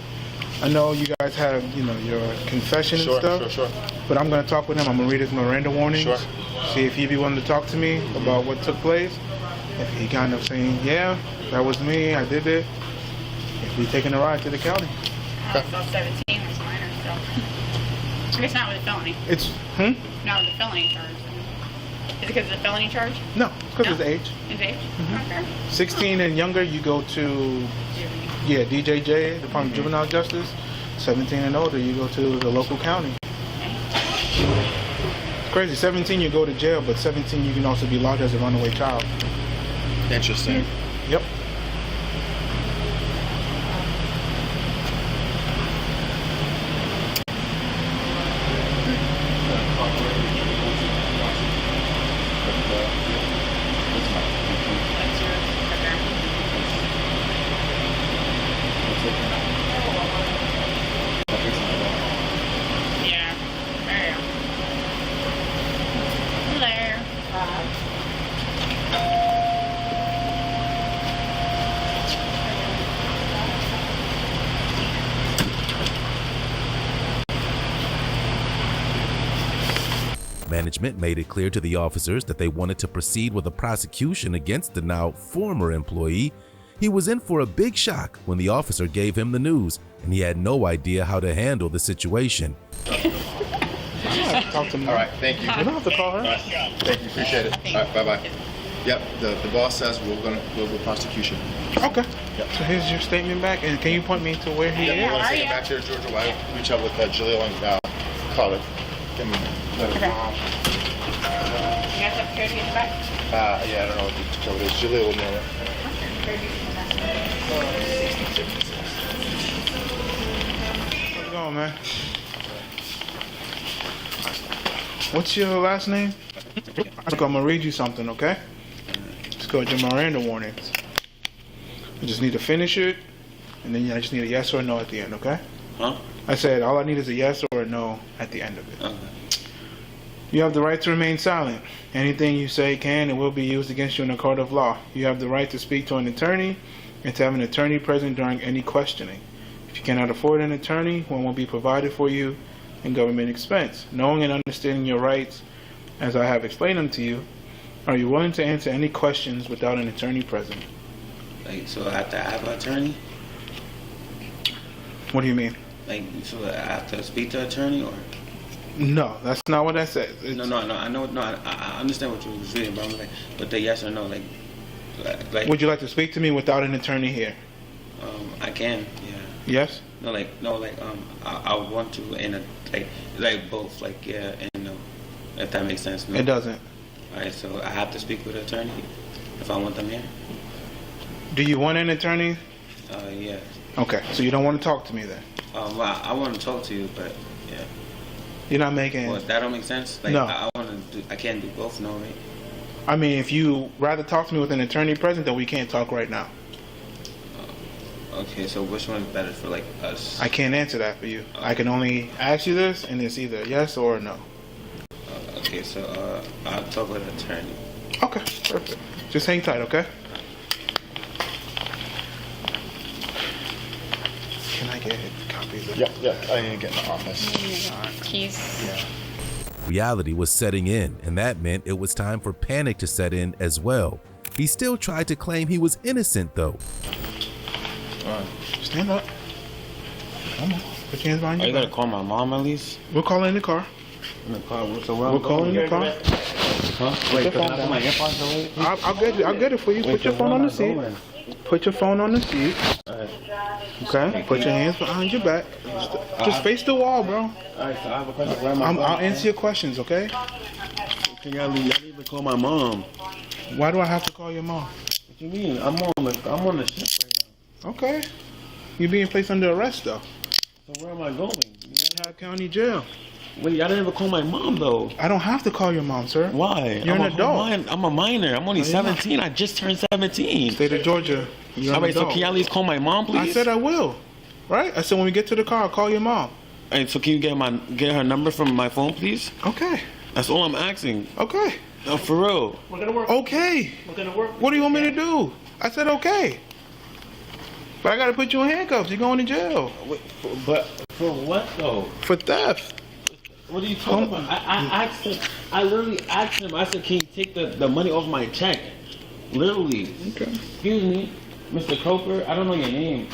S17: I know you guys have your confession and stuff.
S18: Sure.
S17: But I'm gonna talk with him. I'm gonna read his Miranda warnings.
S18: Sure.
S17: See if he'd be willing to talk to me about what took place. If he kind of saying, yeah, that was me, I did it. If he's taking a ride to the county.
S19: So 17 was minor still. It's not with a felony.
S17: It's
S19: Not with a felony charge. Is it because of the felony charge?
S17: No, it's because of his age.
S19: His age? Okay.
S17: 16 and younger, you go to DJJ, Department of Juvenile Justice. 17 and older, you go to the local county. It's crazy. 17, you go to jail, but 17, you can also be lodged as a runaway child.
S18: Interesting.
S17: Yep.
S3: Management made it clear to the officers that they wanted to proceed with a prosecution against the now former employee. He was in for a big shock when the officer gave him the news, and he had no idea how to handle the situation.
S17: Talk to me.
S18: All right, thank you.
S17: You don't have to call her.
S18: All right, thank you, appreciate it. All right, bye-bye. Yep, the boss says we'll go prosecution.
S17: Okay.
S18: Yep.
S17: So here's your statement back, and can you point me to where he is?
S18: You want to take it back to Georgia? Why don't reach out with Jaleel and call it. Give me let
S19: Okay. You guys have security in the back?
S18: Yeah, I don't know what the code is. Jaleel will know it.
S17: How's it going, man? What's your last name? I'm gonna read you something, okay? It's called your Miranda warnings. You just need to finish it, and then I just need a yes or no at the end, okay?
S9: Huh?
S17: I said all I need is a yes or a no at the end of it. Okay. You have the right to remain silent. Anything you say can and will be used against you in a court of law. You have the right to speak to an attorney and to have an attorney present during any questioning. If you cannot afford an attorney, one will be provided for you in government expense. Knowing and understanding your rights, as I have explained them to you, are you willing to answer any questions without an attorney present?
S9: Like, so I have to have an attorney?
S17: What do you mean?
S9: Like, so I have to speak to an attorney, or?
S17: No, that's not what I said.
S9: No, I know. No, I understand what you were saying, but I'm like, but the yes or no, like.
S17: Would you like to speak to me without an attorney here?
S9: I can, yeah.
S17: Yes?
S9: No, I would want to, and like both, like yeah and no, if that makes sense. No.
S17: It doesn't.
S9: All right, so I have to speak with an attorney if I want them here.
S17: Do you want an attorney?
S9: Yeah.
S17: Okay, so you don't want to talk to me then?
S9: Well, I want to talk to you, but yeah.
S17: You're not making.
S9: Well, that don't make sense. Like,
S17: no.
S9: I can't do both, no, right?
S17: I mean, if you rather talk to me with an attorney present, then we can't talk right now.
S9: Okay, so which one is better for like us?
S17: I can't answer that for you. I can only ask you this, and it's either yes or no.
S9: Okay, so I'll talk with an attorney.
S17: Okay, perfect. Just hang tight, okay? Can I get copies of
S18: Yeah, I need to get in the office.
S19: Keys.
S17: Yeah.
S3: Reality was setting in, and that meant it was time for panic to set in as well. He still tried to claim he was innocent, though.
S17: Stand up. Come on. Put your hands behind
S9: Are
S17: your
S9: you
S17: back.
S9: gonna call my mom at least?
S17: We'll call in the car.
S9: In the car? So
S17: We'll call in the car.
S9: Huh? Wait, can I put my AirPods away?
S17: I'll get it for you. Put your phone on the seat. Put your phone on the seat. Okay. Put your hands behind your back. Just face the wall, bro.
S9: Alright, so I have a question. Where am I going?
S17: I'll answer your questions, okay?
S9: Can y'all need to call my mom?
S17: Why do I have to call your mom?
S9: What you mean? I'm on the ship right now.
S17: Okay. You're being placed under arrest, though.
S9: So where am I going?
S17: DeKalb County Jail.
S9: Wait, y'all didn't even call my mom, though.
S17: I don't have to call your mom, sir.
S9: Why?
S17: You're an adult.
S9: I'm a minor. I'm only 17. I just turned 17.
S17: State of Georgia. You're an
S9: Alright, so
S17: adult.
S9: can y'all at least call my mom, please?
S17: I said I will. Right? I said when we get to the car, I'll call your mom.
S9: Alright, so can you get her number from my phone, please?
S17: Okay.
S9: That's all I'm asking.
S17: Okay.
S9: No, for real.
S17: We're gonna work. Okay.
S9: We're gonna work.
S17: What do you want me to do? I said okay. But I gotta put you in handcuffs. You're going to jail.
S9: Wait, but for what though?
S17: For theft.
S9: What are you talking about? I asked him. I literally asked him. I said, "Can you take the money off my check?" Literally.
S17: Okay.
S9: Excuse me, Mr. Coker. I don't know your name.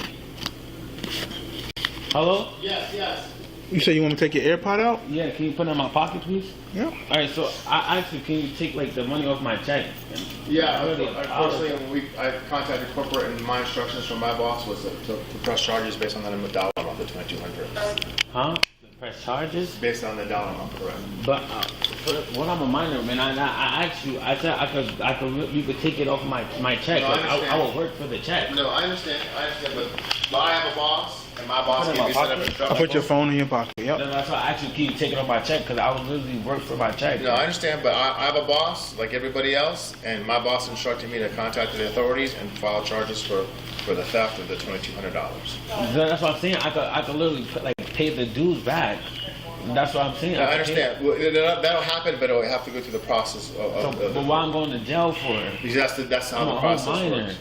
S9: Hello?
S16: Yes.
S17: You say you want to take your AirPod out?
S9: Yeah. Can you put it in my pocket, please?
S17: Yeah.
S9: All right. So I asked you, can you take like the money off my check?
S18: Yeah, unfortunately, when I contacted corporate, and my instructions from my boss was to press charges based on the dollar amount, the $2,200.
S9: Huh? Press charges?
S18: Based on the dollar amount, correct.
S9: But when I'm a minor, man, I asked you. I said you could take it off my check.
S18: No,
S9: I would work for the check.
S18: No, I understand, but I have a boss, and my boss gave me a set of instructions.
S17: I'll put your phone in your pocket. Yep.
S9: No, that's why I actually keep taking off my check because I would literally work for my check.
S18: No, I understand, but I have a boss like everybody else, and my boss instructed me to contact the authorities and file charges for the theft of the $2,200.
S9: That's what I'm saying. I could literally pay the dues back. That's what I'm saying.
S18: I understand. Well, that'll happen, but it'll have to go through the process of
S9: but why I'm going to jail for?
S18: That's how the process works.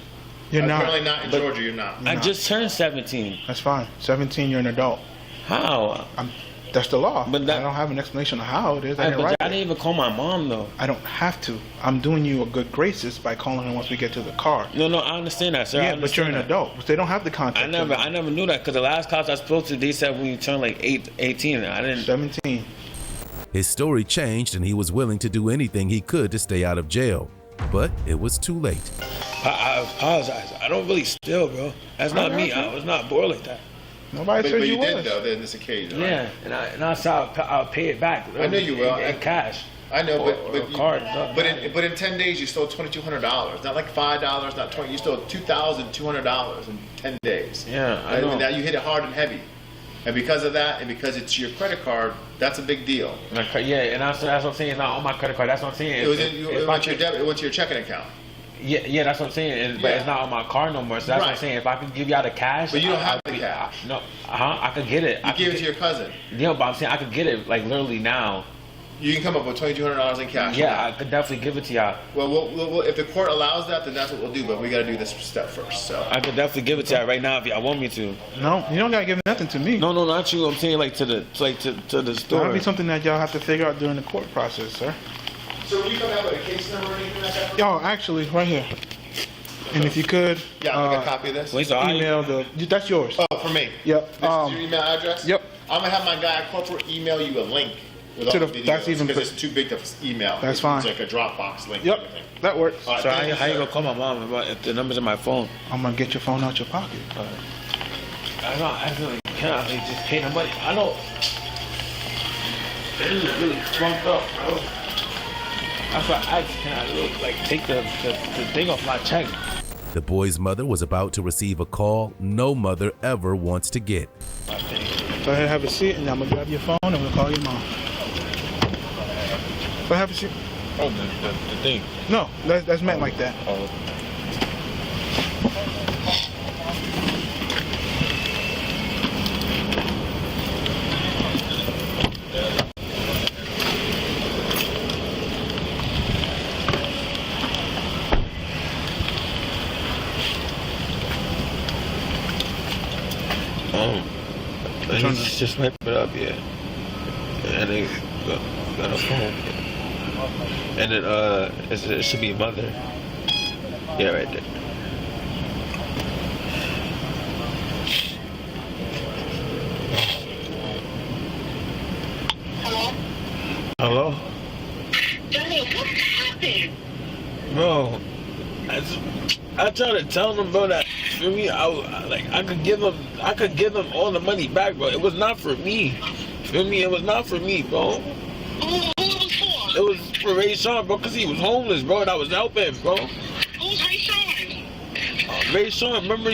S17: You're not.
S18: Apparently not in Georgia. You're not.
S9: I just turned 17.
S17: That's fine. 17. You're an adult.
S9: How?
S17: That's the law.
S9: But
S17: I don't have an explanation of how it is. I
S9: But
S17: didn't write
S9: I
S17: it.
S9: didn't even call my mom though.
S17: I don't have to. I'm doing you a good graces by calling her once we get to the car.
S9: No, I understand that, sir.
S17: Yeah, but you're an adult. They don't have the contact.
S9: I never knew that because the last cops I spoke to, they said when you turn like 18. I didn't.
S17: 17.
S3: His story changed and he was willing to do anything he could to stay out of jail. But it was too late.
S9: I apologize. I don't really steal, bro. That's not me. I was not born like that.
S17: Nobody
S18: But you did though, in this occasion. Right?
S9: Yeah, and I said I'll pay it back.
S18: I know you will.
S9: In cash.
S18: I know, but in 10 days you stole $2,200. Not like $5, not $20. You stole $2,200 in 10 days.
S9: Yeah, I know.
S18: And now you hit it hard and heavy, and because of that, and because it's your credit card, that's a big deal.
S9: Yeah, and that's what I'm saying. It's not on my credit card. That's what I'm saying.
S18: It went to your checking account.
S9: Yeah, that's what I'm saying. But it's not on my card no more. So that's what I'm saying. If I could give y'all the cash,
S18: but you don't have the cash.
S9: No, I could get it.
S18: You gave it to your cousin.
S9: Yeah, but I'm saying I could get it like literally now.
S18: You can come up with $2,200 in cash.
S9: Yeah, I could definitely give it to y'all.
S18: Well, we'll, if the court allows that, then that's what we'll do. But we got to do this step first. So
S9: I could definitely give it to y'all right now if y'all want me to.
S17: No, you don't gotta give nothing to me.
S9: No, not you. I'm saying like to the store.
S17: That'll be something that y'all have to figure out during the court process, sir.
S18: So will you come out with a case number or anything like that?
S17: Yo, actually, right here. And if you could,
S18: I'll get a copy of this.
S17: Email that's yours.
S18: Oh, for me.
S17: Yep.
S18: This is your email address.
S17: Yep.
S18: I'm gonna have my guy at corporate email you a link with all the videos,
S17: that's even
S18: because it's too big to email.
S17: That's fine.
S18: It's like a Dropbox link.
S17: Yep, that works.
S9: So how you gonna call my mom if the number's in my phone?
S17: I'm gonna get your phone out your pocket.
S9: I don't accidentally can't just pay the money. I don't. This is really fucked up, bro. That's why I can't like take the thing off my check.
S3: The boy's mother was about to receive a call no mother ever wants to get.
S17: Go ahead, have a seat, and I'm gonna grab your phone and we'll call your mom. Go have a seat.
S9: Oh, the thing.
S17: No, that's meant like that.
S9: Oh. He's just wipe it up, yeah. And then got a phone. And then it should be mother. Yeah, right there. Hello?
S7: Johnny, what happened?
S9: Bro, I try to tell them, bro, that for me, I could give them all the money back, bro. It was not for me. For me, it was not for me, bro. It was for Ray Sean, bro, because he was homeless, bro, and I was helping him, bro.
S7: Who's Ray Sean?
S9: Ray Sean, remember,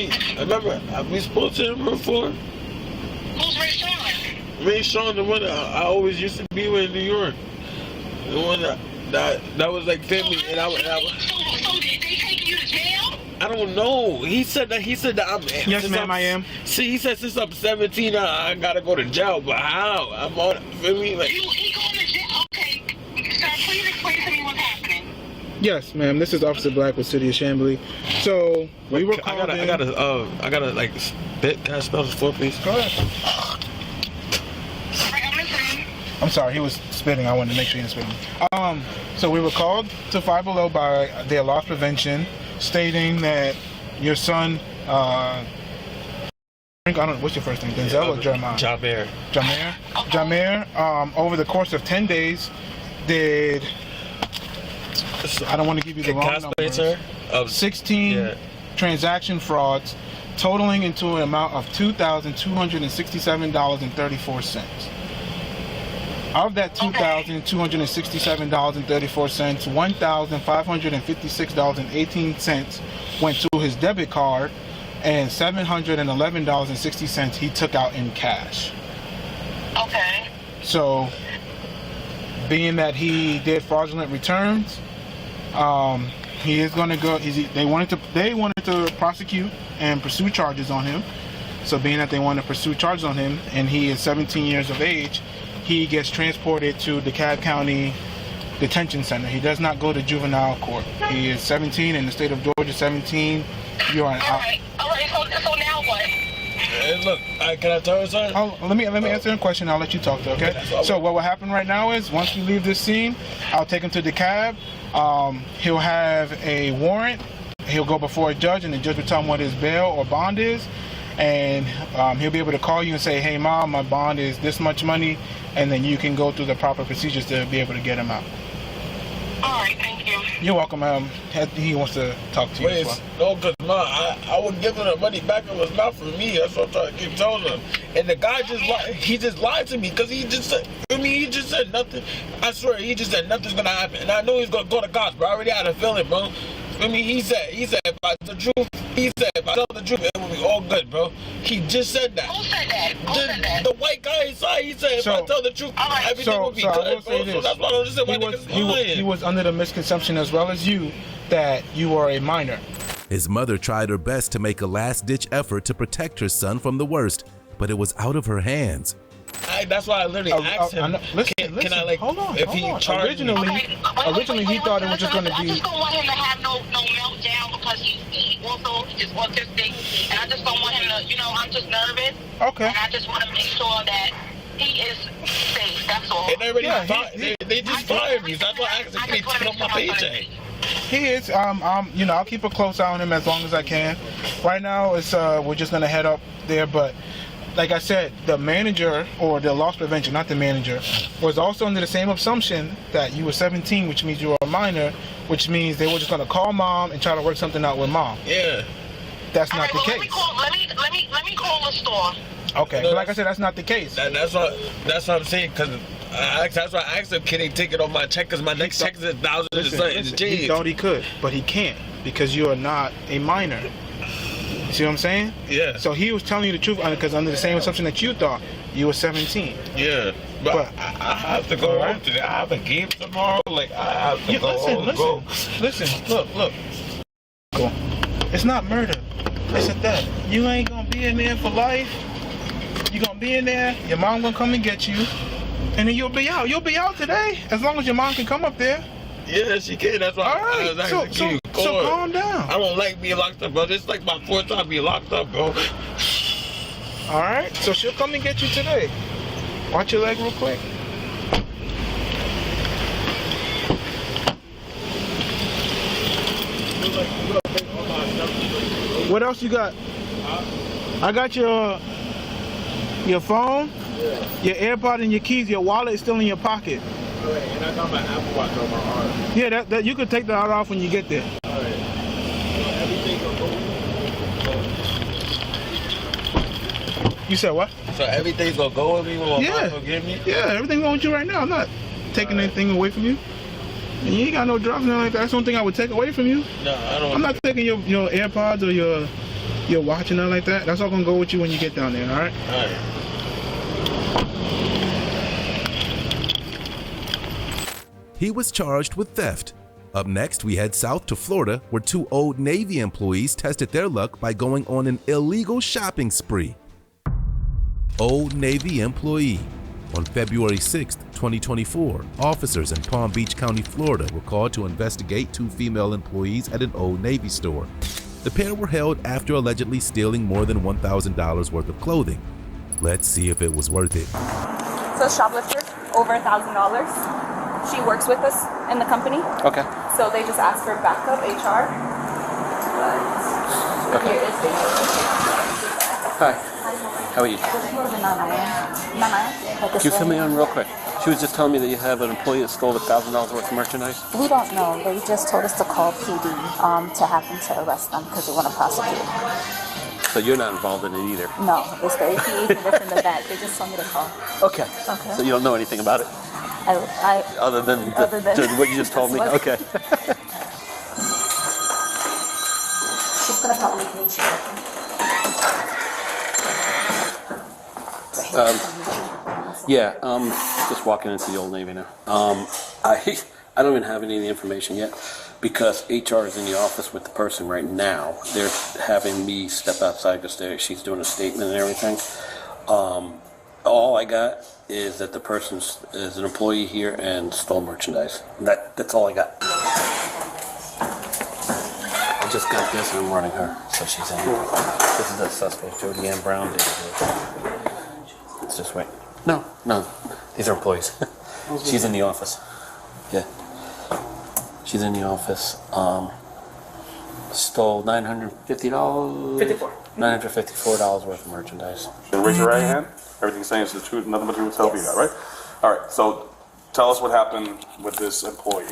S9: we spoke to him before?
S7: Who's Ray Sean?
S9: Ray Sean, the one that I always used to be with in New York. The one that was like family, and I was.
S7: So did they take you to jail?
S9: I don't know. He said that I'm.
S17: Yes, ma'am, I am.
S9: See, he said since I'm 17, I gotta go to jail. But how? I'm on. Feel me? Like.
S7: He going to jail? Okay. Sir, please explain to me what's happening.
S17: Yes, ma'am. This is Officer Black with City of Chamblee. So we were called in.
S9: I gotta like spit. Can I spell this for, please?
S17: Go ahead. I'm sorry, he was spitting. I wanted to make sure he didn't spit. So we were called to Five Below by their loss prevention, stating that your son, I don't know, what's your first name, Denzel or Jeremiah? Jameer, over the course of 10 days, did, I don't want to give you the wrong numbers, 16 transaction frauds, totaling into an amount of $2,267.34. Of that $2,267.34, $1,556.18 went to his debit card, and $711.60 he took out in cash.
S7: Okay.
S17: So, being that he did fraudulent returns, he is going to go. They wanted to prosecute and pursue charges on him. So, being that they want to pursue charges on him, and he is 17 years of age, he gets transported to DeKalb County Detention Center. He does not go to juvenile court. He is 17 in the state of Georgia. 17. You are
S7: All right. So now what?
S9: Hey, look, can I tell her something?
S17: Oh, let me answer a question. I'll let you talk to. Okay. So what will happen right now is once we leave this scene, I'll take him to the cab. He'll have a warrant. He'll go before a judge, and the judge will tell him what his bail or bond is, and he'll be able to call you and say, "Hey, Mom, my bond is this much money," and then you can go through the proper procedures to be able to get him out.
S7: All right, thank you.
S17: You're welcome. He wants to talk to you.
S9: Wait,
S17: as well.
S9: no, because I would give him the money back. It was not for me. That's what I'm trying to keep telling him. And the guy just lied to me because he just said, he just said nothing. I swear, he just said nothing's going to happen. And I knew he was going to go to cops, but I already had a feeling, bro. He said, if I tell the truth, it will be all good, bro. He just said that.
S7: Who said that? Who said that?
S9: The white guy inside, he said, if I tell the truth, everything will be good,
S17: I will say
S9: bro. So that's why I don't understand why niggas lying.
S17: He was under the misconception, as well as you, that you are a minor.
S3: His mother tried her best to make a last-ditch effort to protect her son from the worst, but it was out of her hands.
S9: That's why I literally asked him, can I, like,
S17: hold on,
S9: if he charged me?
S17: Originally he thought it was just going to be...
S7: I just don't want him to have no meltdown because he also is autistic, and I just don't want him to, I'm just nervous.
S17: Okay.
S7: And I just want to make sure that he is safe, that's all.
S9: They just fired me, so that's why I asked him, can he take off my paycheck?
S17: He is. I'll keep a close eye on him as long as I can. Right now, it's we're just gonna head up there, but like I said, the manager or the loss prevention, not the manager, was also under the same assumption that you were 17, which means you were a minor, which means they were just gonna call Mom and try to work something out with Mom.
S9: Yeah.
S17: That's not the case.
S7: Let me call the store.
S17: Okay, but like I said, that's not the case.
S9: That's what I'm saying, because that's why I asked him, can he take it on my check, because my next check is $1,000
S17: He thought he could, but he can't, because you are not a minor. You see what I'm saying?
S9: Yeah.
S17: So he was telling you the truth, because under the same assumption that you thought, you were 17.
S9: Yeah. But I have to go home today. I have a game tomorrow. Like, I have to go home.
S17: Listen, look. Cool. It's not murder. It's a theft. You ain't gonna be in there for life. You're gonna be in there, your mom gonna come and get you, and then you'll be out. You'll be out today, as long as your mom can come up there.
S9: Yeah, she can. That's why I was asking you.
S17: So calm down.
S9: I don't like being locked up, bro. It's like my 4th time being locked up, bro.
S17: Alright, so she'll come and get you today. Watch your leg real quick. What else you got? I got your phone, your AirPod, and your keys. Your wallet is still in your pocket.
S9: Alright, and I got my Apple Watch on my arm.
S17: Yeah, that you can take that off when you get there.
S9: Alright. Everything will go.
S17: You said what?
S9: So everything's gonna go with me when my mom will give me?
S17: Yeah, everything's going with you right now. I'm not taking anything away from you. And you ain't got no drugs or nothing like that. That's the only thing I would take away from you.
S9: No, I don't.
S17: I'm not taking your AirPods or your watch and nothing like that. That's all gonna go with you when you get down there, alright?
S9: Alright.
S3: He was charged with theft. Up next, we head south to Florida, where 2 Old Navy employees tested their luck by going on an illegal shopping spree. Old Navy employee. On February 6, 2024, officers in Palm Beach County, Florida were called to investigate 2 female employees at an Old Navy store. The pair were held after allegedly stealing more than $1,000 worth of clothing. Let's see if it was worth it.
S20: So shoplifter, over $1,000. She works with us in the company.
S21: Okay.
S20: So they just asked for backup HR. But
S21: okay. Hi. How are you? Can you fill me in real quick? She was just telling me that you have an employee that stole $1,000 worth of merchandise.
S8: We don't know. They just told us to call PD to have them to arrest them because they want to prosecute.
S21: So you're not involved in it either?
S8: No, it's the APA who works in the back. They just told me to call.
S21: Okay.
S8: Okay.
S21: So you don't know anything about it? Other than what you just told me? Okay.
S8: She's going to probably need you.
S21: Just walking into the Old Navy now. I don't even have any of the information yet because HR is in the office with the person right now. They're having me step outside because she's doing a statement and everything. All I got is that the person is an employee here and stole merchandise. That's all I got. just got this and I'm running her. So she's in. This is the suspect, Jody Ann Brown. It's just wait. No. These are employees. She's in the office. Yeah. She's in the office. Stole $950. $954 worth of merchandise.
S5: Raise your right hand. Everything's saying is the truth, nothing but the truth. Help you out, right? All right. So, tell us what happened with this employee.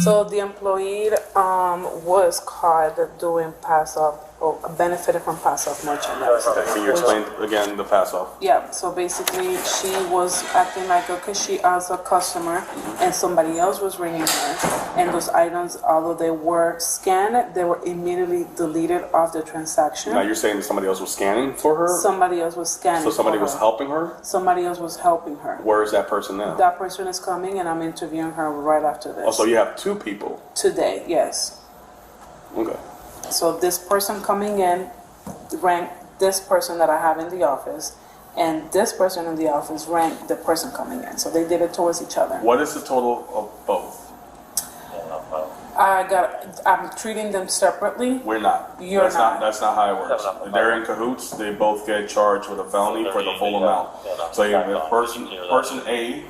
S6: So the employee was caught doing pass-off or benefited from pass-off merchandise.
S5: Okay, can you explain again the pass-off?
S6: Yeah, so basically she was acting like a cashier as a customer and somebody else was ringing her. And those items, although they were scanned, they were immediately deleted off the transaction.
S5: Now you're saying that somebody else was scanning for her?
S6: Somebody else was scanning
S5: So somebody
S6: for
S5: was
S6: her.
S5: helping her?
S6: Somebody else was helping her.
S5: Where is that person now?
S6: That person is coming and I'm interviewing her right after this.
S5: Oh, so you have two people?
S6: Today, yes.
S5: Okay.
S6: So this person coming in ranked this person that I have in the office, and this person in the office ranked the person coming in. So they did it towards each other.
S5: What is the total of both?
S6: I'm treating them separately.
S5: We're not.
S6: You're
S5: that's
S6: not.
S5: That's not how it works. They're in cahoots. They both get charged with a felony for the full amount. So if person A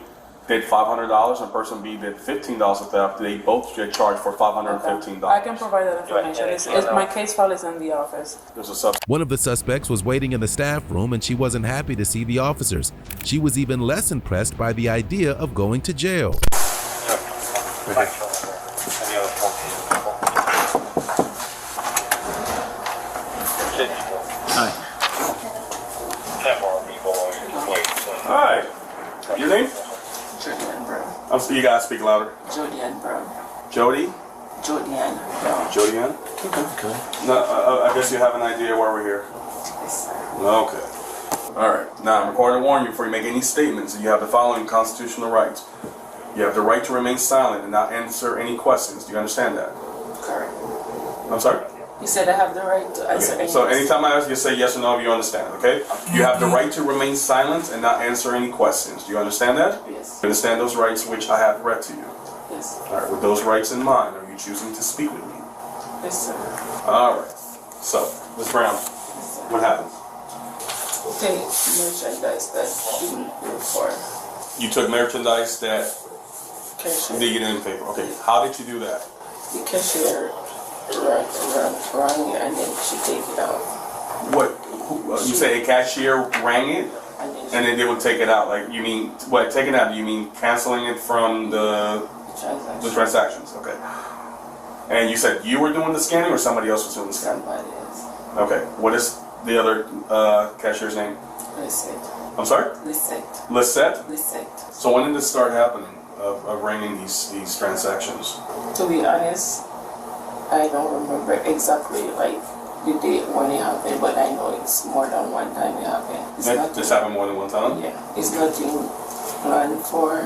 S5: did $500 and person B did $15 of theft, they both get charged for $515.
S6: I can provide that information. My case file is in the office.
S3: One of the suspects was waiting in the staff room and she wasn't happy to see the officers. She was even less impressed by the idea of going to jail.
S5: Hi. Your name?
S6: Jody Ann Brown.
S5: You gotta speak louder.
S6: Jody Ann Brown.
S5: Jody?
S6: Jody Ann Brown.
S5: Jody Ann? Okay. No, I guess you have an idea why we're here. Okay. All right. Now, I'm required to warn you before you make any statements that you have the following constitutional rights. You have the right to remain silent and not answer any questions. Do you understand that?
S6: Correct.
S5: I'm sorry?
S6: You said I have the right to answer any
S5: So
S6: questions.
S5: anytime I ask you to say yes or no, if you understand, okay? You have the right to remain silent and not answer any questions. Do you understand that?
S6: Yes.
S5: You understand those rights which I have read to you?
S6: Yes.
S5: All right. With those rights in mind, are you choosing to speak with me?
S6: Yes, sir.
S5: All right. So, Ms. Brown, what happened?
S6: Take merchandise that didn't pay for.
S5: You took merchandise that
S6: Cashier.
S5: you didn't pay for. Okay. How did you do that?
S6: The cashier rang it and then she take it out.
S5: What? You say a cashier rang it, and then they would take it out. Like you mean what? Taking it out? You mean canceling it from the transactions? Okay. And you said you were doing the scanning, or somebody else was doing the scanning?
S6: Somebody else.
S5: Okay. What is the other cashier's name?
S6: Lisette.
S5: I'm sorry?
S6: Lisette.
S5: Lisette?
S6: Lisette.
S5: So when did this start happening, of ringing these transactions?
S6: To be honest, I don't remember exactly like the date when it happened, but I know it's more than one time it happened.
S5: This happened more than one time?
S6: Yeah. It's nothing planned for.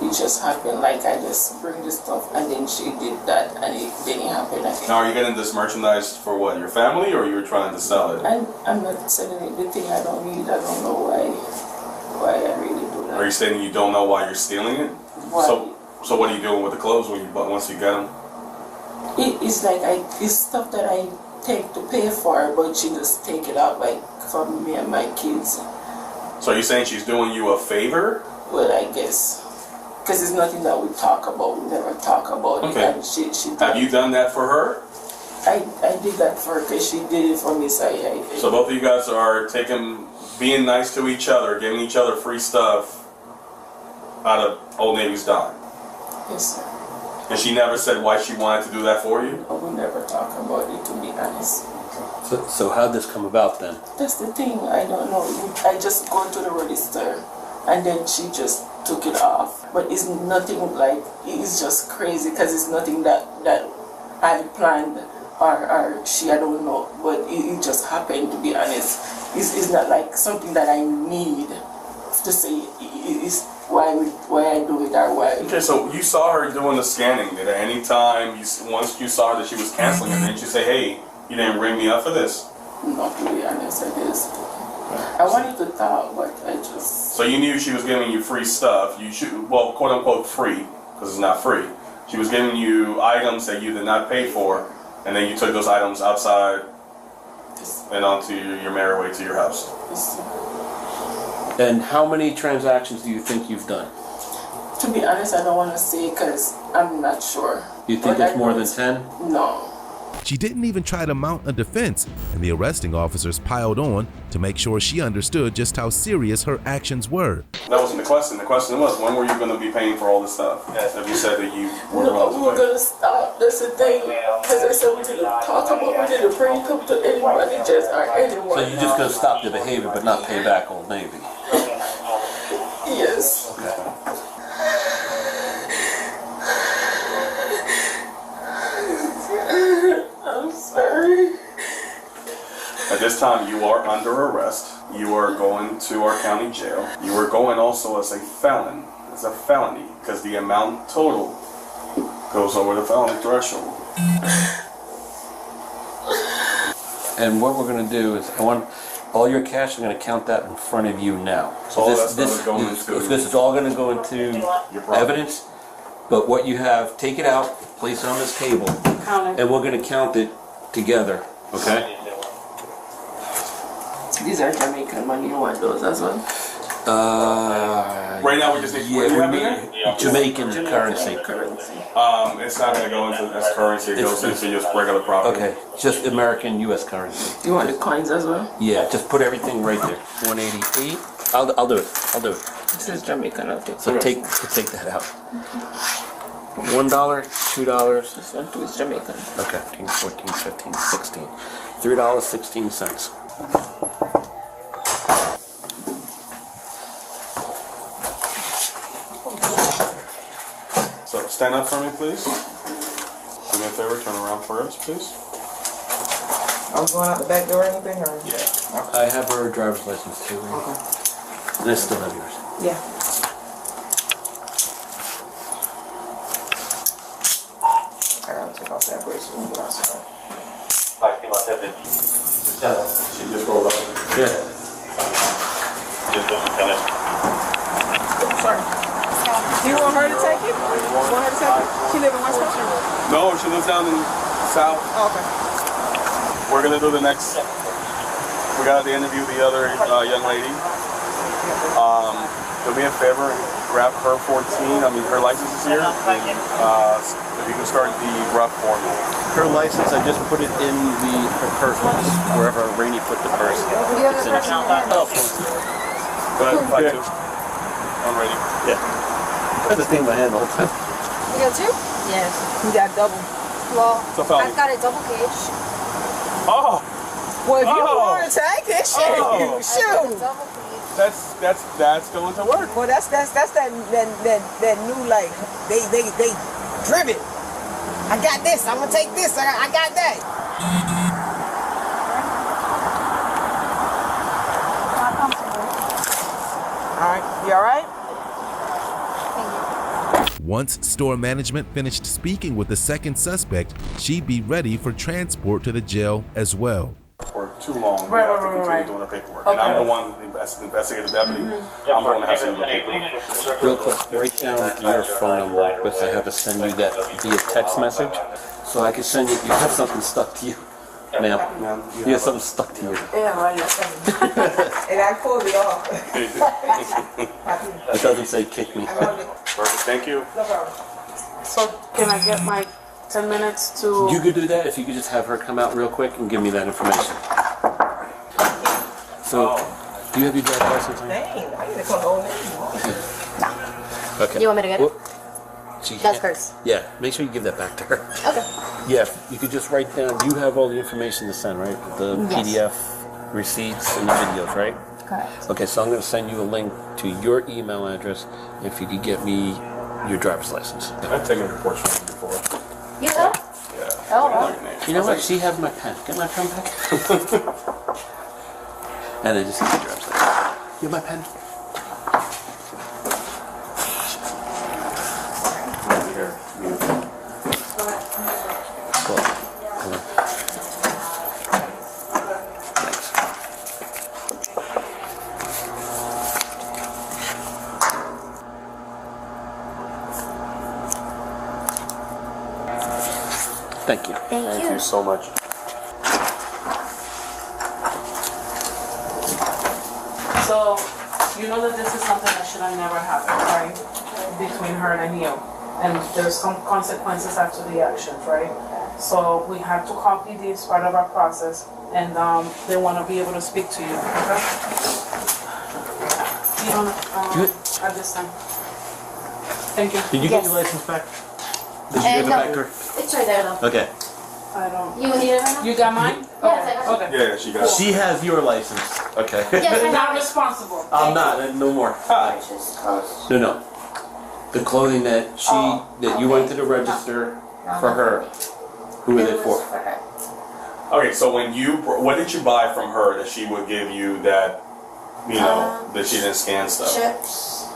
S6: It just happened. Like I just bring the stuff and then she did that and it didn't happen again.
S5: Now are you getting this merchandise for what, your family, or you're trying to sell it?
S6: I'm not selling it. The thing I don't need, I don't know why I really do that.
S5: Are you saying you don't know why you're stealing it?
S6: Why?
S5: So what are you doing with the clothes once you get them?
S6: It's like it's stuff that I take to pay for, but she just take it out like for me and my kids.
S5: So are you saying she's doing you a favor?
S6: Well, I guess. Because it's nothing that we talk about. We never talk about
S5: Okay.
S6: it. And she
S5: Have you done that for her?
S6: I did that for her because she did it for me. So
S5: So both of you guys are being nice to each other, giving each other free stuff out of Old Navy's dime.
S6: Yes, sir.
S5: And she never said why she wanted to do that for you?
S6: We never talk about it, to be honest.
S21: So how'd this come about then?
S6: That's the thing. I don't know. I just go to the register and then she just took it off. But it's nothing like, it's just crazy because it's nothing that I planned or she, I don't know. But it just happened, to be honest. It's not like something that I need to say it's why I do it or why.
S5: Okay, so you saw her doing the scanning. Did at any time, once you saw her that she was canceling it, didn't you say, hey, you didn't ring me up for this?
S6: Not to be honest, I guess. I wanted to talk, but I just...
S5: So you knew she was giving you free stuff. You should, well, quote unquote free, because it's not free. She was giving you items that you did not pay for, And then you took those items outside and onto your merry way to your house.
S21: And how many transactions do you think you've done?
S6: To be honest, I don't want to say because I'm not sure.
S21: You think
S6: But
S21: it's more than 10?
S6: No.
S3: She didn't even try to mount a defense, and the arresting officers piled on to make sure she understood just how serious her actions were.
S5: That wasn't the question. The question was, when were you going to be paying for all this stuff? If you said that you were
S6: No, we were going to stop. That's the thing. Because I said we didn't talk about, we didn't bring it up to anybody, just or anyone.
S21: So you're just going to stop the behavior but not pay back Old Navy?
S6: Yes.
S21: Okay.
S6: I'm sorry.
S5: At this time, you are under arrest. You are going to our county jail. You are going also as a felon, as a felony, because the amount total goes over the felony threshold.
S21: And what we're going to do is, I want all your cash. I'm going to count that in front of you now. So this is all going to go into evidence. But what you have, take it out, place it on this table, and we're going to count it together. Okay?
S6: These are Jamaican money. You want those as well?
S5: Right now, we just need.
S21: Yeah, we need Jamaican currency.
S5: It's not going to go into as currency. It goes into just regular property.
S21: Okay, just American U.S. currency.
S6: You want the coins as well?
S21: Yeah, just put everything right there. 188. I'll do it. I'll do it.
S6: This is Jamaican. I'll take.
S21: So take that out. $1, $2.
S6: This one too is Jamaican.
S21: Okay, 13, 14, 15, 16. $3.16.
S5: So stand up for me, please. Do me a favor, turn around for us, please.
S6: I'm going out the back door or anything, or?
S5: Yeah.
S21: I have her driver's license too.
S6: Okay.
S21: And I still have yours.
S6: Yeah. I gotta take off that bracelet and go outside.
S5: She just rolled up.
S21: Yeah.
S6: Sorry. You want her to take it? You want her to take it? She live in West Coast?
S5: No, she lives down in South.
S6: Oh, okay.
S5: We're gonna do the next. We gotta interview the other young lady. Do me a favor, grab her 14. I mean, her license is here. And, if you can start the rough for me.
S21: Her license, I just put it in her purse, wherever Rainey put the purse. It's in it. Oh,
S5: go ahead, 5-2. I'm ready.
S21: Yeah. I just think my hand all the time.
S20: You got two?
S8: Yes.
S6: You got double.
S20: Well,
S5: So felony.
S20: I've got a double cage.
S5: Oh!
S6: Well, if you want to take it, shoot. Shoot.
S20: Double cage.
S5: That's going to work.
S6: Well, that's that new, like, they driven. I got this. I'm gonna take this. I got that.
S20: Not comfortable.
S6: All right. You all right?
S3: Once store management finished speaking with the second suspect, she'd be ready for transport to the jail as well.
S5: For too long, we have to continue doing the paperwork. And I'm the one, the investigative deputy. I'm the one that has to do the paperwork.
S21: Real quick, write down your phone number because I have to send you that via text message. So I can send you, you have something stuck to you. Ma'am, you have something stuck to you.
S6: Yeah, right. And I pulled it off.
S21: It doesn't say kick me.
S5: Perfect, thank you.
S6: No problem.
S15: So can I get my 10 minutes to...
S21: You could do that if you could just have her come out real quick and give me that information. So, do you have your driver's license on you?
S6: Dang, I need to call the old lady.
S21: Okay.
S20: You want me to get it? That's
S21: hers.
S20: hers.
S21: Yeah, make sure you give that back to her.
S20: Okay.
S21: Yeah, you could just write down, you have all the information to send, right? The
S20: Yes.
S21: PDF receipts and the videos, right?
S20: Correct.
S21: Okay, so I'm going to send you a link to your email address if you could get me your driver's license.
S5: I've taken reports from you before.
S20: You know?
S5: Yeah.
S20: Oh, wow.
S21: You know what? She has my pen. Get my pen back. And then just get your driver's license. You have my pen? Thank you.
S5: Thank you so much.
S6: So, you know that this is something that should have never happened, right? Between her and you. And there's some consequences after the actions, right? So we have to copy this part of our process, and they want to be able to speak to you, okay? You don't, at this time. Thank you.
S21: Did you get your license back? Did you give it back to her?
S19: It's right there though.
S21: Okay.
S6: I don't.
S19: You need it right now?
S6: You got mine?
S19: Yes,
S6: Okay.
S5: Yeah, she got it.
S21: She has your license. Okay.
S19: Yes, I
S6: Not
S19: have it.
S6: responsible.
S21: I'm not. No more. No. The clothing that that you went to the register for her. Who were they for?
S5: Okay, so what did you buy from her that she would give you that, you know, that she didn't scan stuff?
S19: Chips.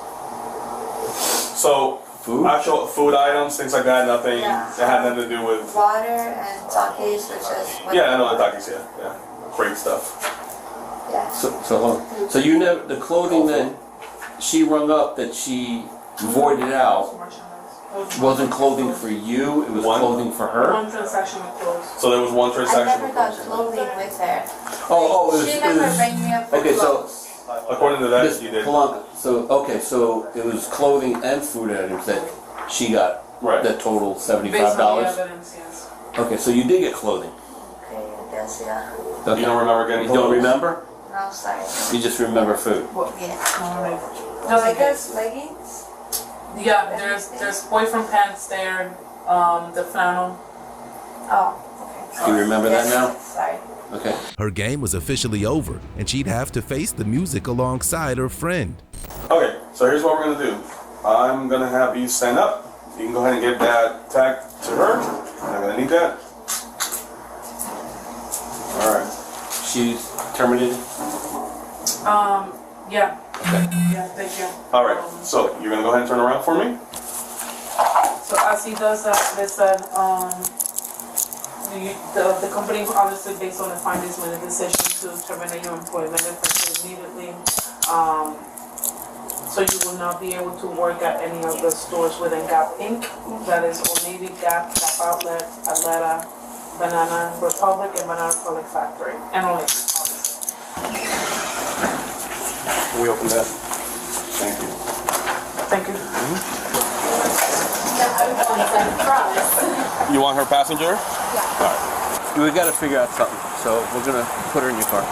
S5: So, actual food items, things like that, nothing that had nothing to do with...
S19: Water and Takis, which is...
S5: Yeah, I know the Takis, yeah. Great stuff.
S19: Yeah.
S21: So hold on. So you know the clothing that she rung up that she voided out wasn't clothing for you, it was clothing for her?
S6: One transaction with clothes.
S5: So there was one
S19: I
S5: transaction
S19: never got clothing with her.
S21: She
S19: never bring me up for clothes.
S5: according to that, you did.
S21: Polanca. So it was clothing and food items that she got.
S5: Right.
S21: That total
S6: Based on the
S21: $75.
S6: evidence, yes.
S21: Okay, so you did get clothing.
S19: Okay, I guess, yeah.
S21: Okay.
S5: You don't remember getting
S21: You don't
S5: clothes?
S21: remember?
S19: No, sorry.
S21: You just remember food.
S19: Yeah.
S6: Alright. I guess
S19: leggings?
S6: Yeah, there's boyfriend pants there, the flannel.
S19: Oh, okay.
S21: Do you remember that now?
S19: Sorry.
S21: Okay.
S3: Her game was officially over, and she'd have to face the music alongside her friend.
S5: Okay, so here's what we're gonna do. I'm gonna have you stand up. You can go ahead and give that tag to her. I'm gonna need that. Alright.
S21: She's terminated?
S6: Yeah. Yeah, thank you.
S5: Alright, so you're gonna go ahead and turn around for me?
S6: So as he does that, they said, the company obviously based on the findings made a decision to terminate your employment effective immediately. So you will not be able to work at any of the stores within Gap Inc. That is Old Navy, Gap, Gap Outlet, Atlanta, Banana Republic, and Banana Republic Factory. And only.
S5: We open that. Thank you.
S6: Thank you.
S5: You want her passenger?
S21: Yeah. We gotta figure out something, so we're gonna put her in your car.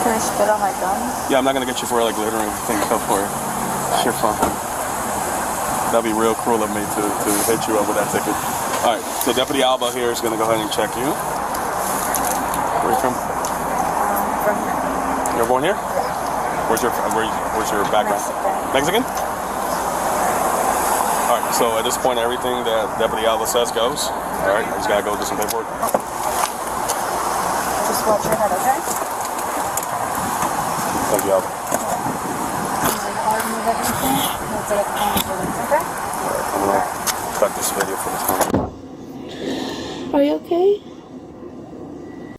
S20: Can I spit on my gum?
S5: Yeah, I'm not gonna get you for like glittering things up for sheer fun. That'd be real cruel of me to hit you up with that ticket. Alright, so Deputy Alba here is gonna go ahead and check you. Where are you from?
S20: From here.
S5: You're born here? Where's your background? Mexican? Alright, so at this point everything that Deputy Alba says goes. Alright, I just gotta go do some paperwork.
S20: Just watch your head, okay?
S5: Thank you, Alba.
S20: Okay?
S5: I'm gonna cut this video for this time.
S20: Are you okay?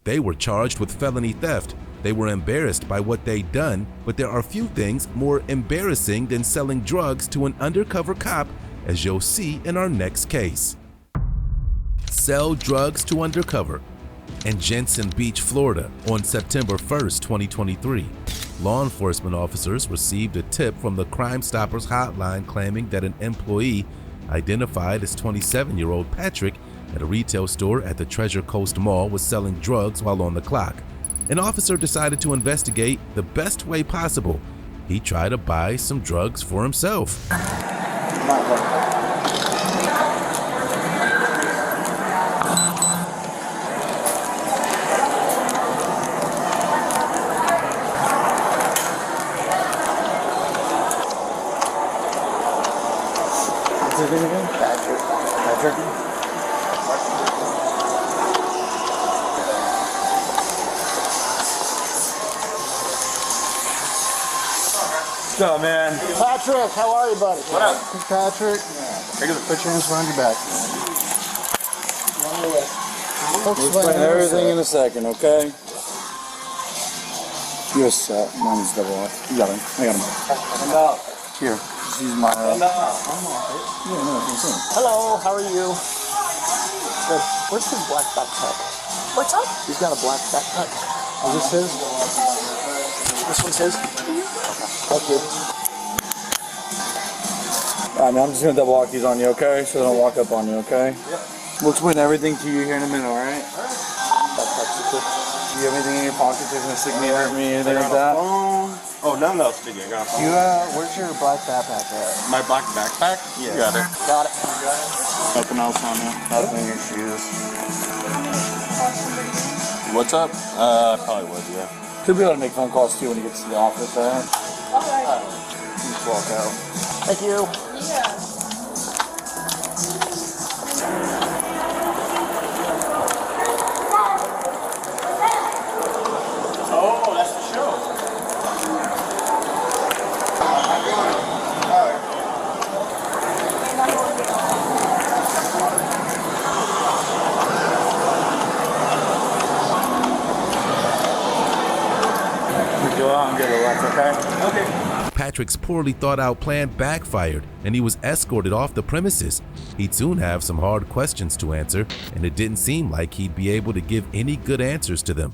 S3: They were charged with felony theft. They were embarrassed by what they'd done, but there are few things more embarrassing than selling drugs to an undercover cop, as you'll see in our next case. Sell drugs to undercover. In Jensen Beach, Florida, on September 1st, 2023, law enforcement officers received a tip from the Crime Stoppers hotline claiming that an employee identified as 27-year-old Patrick at a retail store at the Treasure Coast Mall was selling drugs while on the clock. An officer decided to investigate the best way possible. He tried to buy some drugs for himself.
S1: What's his name again? Patrick.
S5: What's up, man?
S1: Patrick, how are you, buddy?
S5: What up?
S1: Patrick. Put your hands behind your back. We'll explain everything in a second, okay? You're set. Mine's double off. You got him. I got him. Here. Just use my...
S22: Hello, how are you?
S1: Good. Where's his black backpack?
S6: What's up?
S1: He's got a black backpack. Is this his? This one's his? Okay. Thank you. Alright, man, I'm just gonna double lock these on you, okay? So they don't walk up on you, okay? Yep. We'll explain everything to you here in a minute, alright? Do you have anything in your pockets that's gonna stick me, hurt me, anything like that?
S4: Oh, none of those sticky. I got a phone.
S1: You, where's your black backpack at?
S4: My black backpack?
S1: Yeah.
S4: You got it.
S1: Got it. Nothing else on you? Nothing in your shoes?
S4: What's up? I probably would, yeah.
S1: Could be able to make phone calls too when he gets to the office, alright? Alright. Just walk out. Thank you.
S6: Yeah.
S4: Oh, that's the show.
S1: Go out and get a lunch, okay? Okay.
S3: Patrick's poorly thought out plan backfired and he was escorted off the premises. He'd soon have some hard questions to answer, and it didn't seem like he'd be able to give any good answers to them.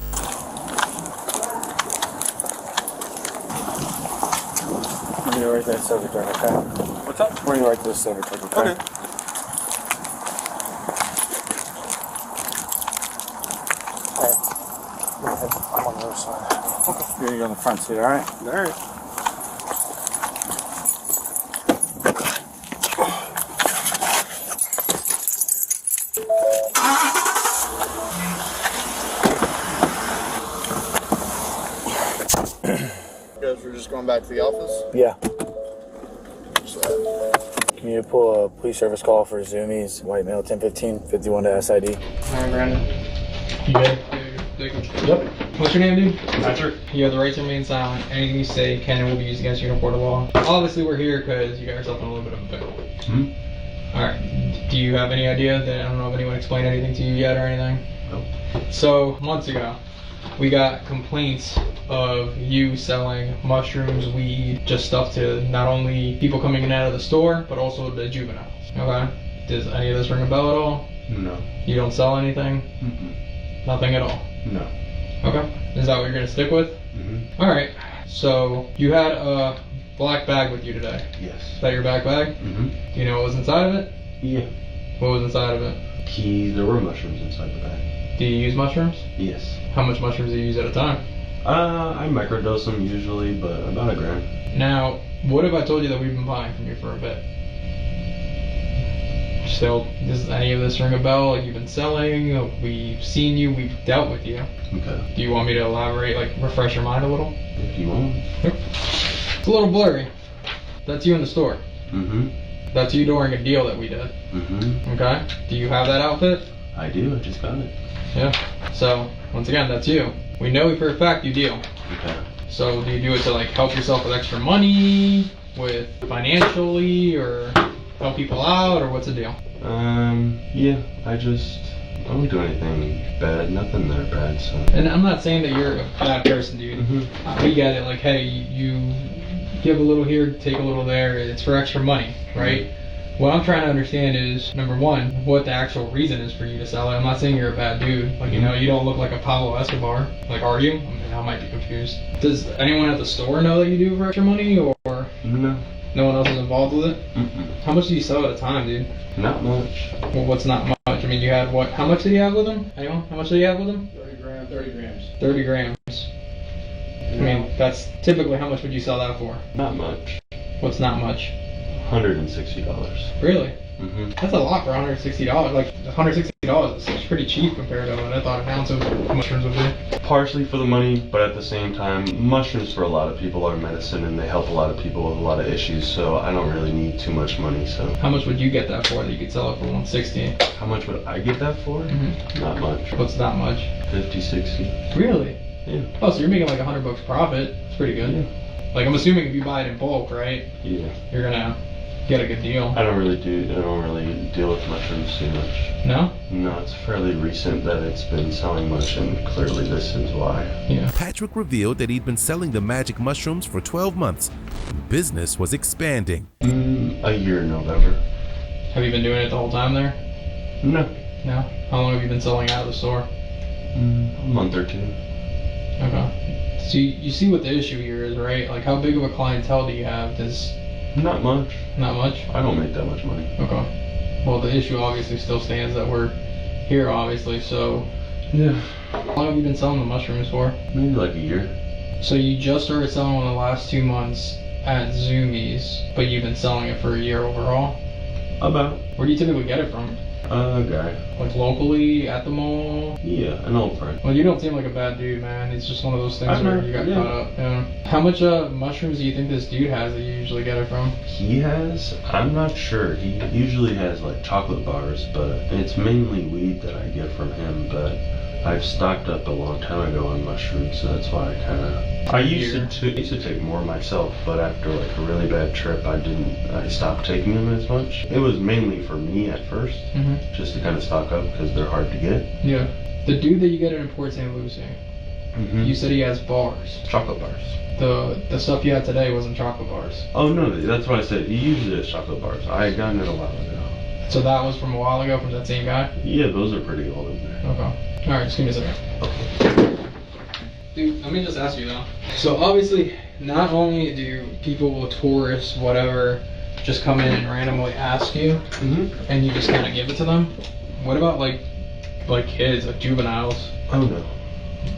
S1: We're gonna write that silver tag, okay?
S4: What's up?
S1: We're gonna write this silver tag, okay?
S4: Okay.
S1: I'm on the other side. Okay. You're gonna go on the front seat, alright?
S4: Alright.
S1: Guys, we're just going back to the office?
S22: Yeah.
S1: Can you pull a police service call for Zoomies, white male 1015, 51 to SID?
S22: Alright, Brandon. You good? Yep. What's your name, dude? Patrick. You have the right to remain silent. Anything you say can and will be used against you in a court of law. Obviously, we're here because you got yourself in a little bit of a pickle. Alright. Do you have any idea that I don't know if anyone explained anything to you yet or anything?
S4: No.
S22: So, months ago, we got complaints of you selling mushrooms, weed, just stuff to not only people coming in and out of the store, but also the juveniles. Okay? Does any of this ring a bell at all?
S4: No.
S22: You don't sell anything? Nothing at all?
S4: No.
S22: Okay. Is that what you're going to stick with? Alright. So, you had a black bag with you today.
S4: Yes.
S22: Is that your black bag? Do you know what was inside of it?
S4: Yeah.
S22: What was inside of it?
S4: Keys. There were mushrooms inside the bag.
S22: Do you use mushrooms?
S4: Yes.
S22: How much mushrooms do you use at a time?
S4: I microdose them usually, but about a gram.
S22: Now, what if I told you that we've been buying from you for a bit? So, does any of this ring a bell? Like, you've been selling, we've seen you, we've dealt with you.
S4: Okay.
S22: Do you want me to elaborate, like, refresh your mind a little?
S4: If you want.
S22: It's a little blurry. That's you in the store. That's you during a deal that we did. Okay? Do you have that outfit?
S4: I do, I just got it.
S22: Yeah. So, once again, that's you. We know for a fact you deal.
S4: Okay.
S22: So, do you do it to, like, help yourself with extra money, with financially, or help people out, or what's the deal?
S4: Yeah, I don't do anything bad, nothing that bad, so.
S22: And I'm not saying that you're a bad person, dude. We get it, like, hey, you give a little here, take a little there, it's for extra money, right? What I'm trying to understand is, number one, what the actual reason is for you to sell it. I'm not saying you're a bad dude. Like, you know, you don't look like a Pablo Escobar. Like, are you? I mean, I might be confused. Does anyone at the store know that you do for extra money, or
S4: no?
S22: No one else is involved with it? How much do you sell at a time, dude?
S4: Not much.
S22: Well, what's not much? I mean, you had what? How much did you have with them? Anyone? How much did you have with them?
S1: 30 grams.
S22: 30 grams. I mean, that's typically how much would you sell that for?
S4: Not much.
S22: What's not much?
S4: $160.
S22: Really? That's a lot for $160. Like, $160 is pretty cheap compared to what I thought an ounce of mushrooms would be.
S4: Partially for the money, but at the same time, mushrooms for a lot of people are medicine and they help a lot of people with a lot of issues, so I don't really need too much money, so.
S22: How much would you get that for that you could sell it for $160?
S4: How much would I get that for? Not much.
S22: What's not much?
S4: 50, 60.
S22: Really?
S4: Yeah.
S22: Oh, so you're making like $100 profit. That's pretty good.
S4: Yeah.
S22: Like, I'm assuming if you buy it in bulk, right?
S4: Yeah.
S22: You're gonna get a good deal.
S4: I don't really deal with mushrooms too much.
S22: No?
S4: No, it's fairly recent that it's been selling much, and clearly this is why.
S22: Yeah.
S3: Patrick revealed that he'd been selling the magic mushrooms for 12 months. Business was expanding.
S4: A year in November.
S22: Have you been doing it the whole time there?
S4: No.
S22: No? How long have you been selling out of the store?
S4: A month or two.
S22: Okay. So you see what the issue here is, right? Like, how big of a clientele do you have?
S4: Not much.
S22: Not much?
S4: I don't make that much money.
S22: Okay. Well, the issue obviously still stands that we're here, obviously, so...
S4: Yeah.
S22: How long have you been selling the mushrooms for?
S4: Maybe like a year.
S22: So you just started selling in the last 2 months at Zoomies, but you've been selling it for a year overall?
S4: About.
S22: Where do you typically get it from?
S4: A guy.
S22: Like locally, at the mall?
S4: Yeah, an old friend.
S22: Well, you don't seem like a bad dude, man. It's just one of those things
S4: I know,
S22: where you got
S4: yeah.
S22: caught up. Yeah. How much mushrooms do you think this dude has that you usually get it from?
S4: He has, I'm not sure. He usually has like chocolate bars, but it's mainly weed that I get from him, but I've stocked up a long time ago on mushrooms, so that's why I used to take more myself, but after like a really bad trip, I stopped taking them as much. It was mainly for me at first, just to kind of stock up because they're hard to get.
S22: Yeah. The dude that you get it in Port St. Lucie, you said he has bars.
S4: Chocolate bars.
S22: The stuff you had today wasn't chocolate bars.
S4: Oh no, that's what I said. He usually has chocolate bars. I had gotten it a while ago.
S22: So that was from a while ago, from that same guy?
S4: Yeah, those are pretty old in there.
S22: Okay. Alright, just give me a second. Okay. Dude, let me just ask you though. So obviously, not only do people, tourists, whatever, just come in and randomly ask you, and you just kind of give it to them. What about like kids, like juveniles?
S4: Oh no.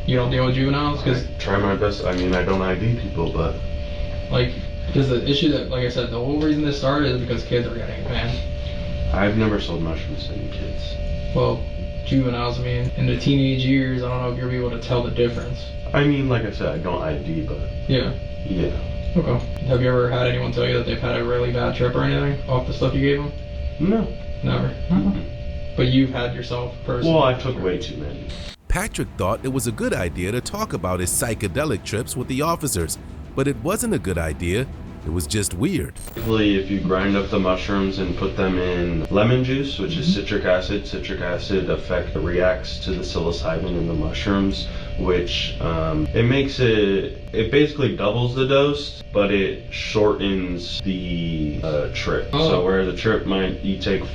S22: You don't deal with juveniles? Cause
S4: I try my best. I mean, I don't ID people, but...
S22: because the issue that, like I said, the whole reason this started is because kids are getting it, man.
S4: I've never sold mushrooms to any kids.
S22: Well, juveniles, I mean, in the teenage years, I don't know if you'll be able to tell the difference.
S4: I mean, like I said, I don't ID, but...
S22: Yeah.
S4: Yeah.
S22: Okay. Have you ever had anyone tell you that they've had a really bad trip or anything off the stuff you gave them?
S4: No.
S22: Never? But you've had yourself personally?
S4: Well, I took way too many.
S3: Patrick thought it was a good idea to talk about his psychedelic trips with the officers, but it wasn't a good idea. It was just weird.
S4: Basically, if you grind up the mushrooms and put them in lemon juice, which is citric acid reacts to the psilocybin in the mushrooms, which it basically doubles the dose, but it shortens the trip. So where the trip you take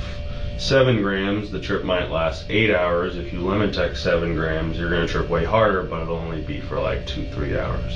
S4: 7 grams, the trip might last 8 hours. If you lemon tech 7 grams, you're gonna trip way harder, but it'll only be for like 2-3 hours.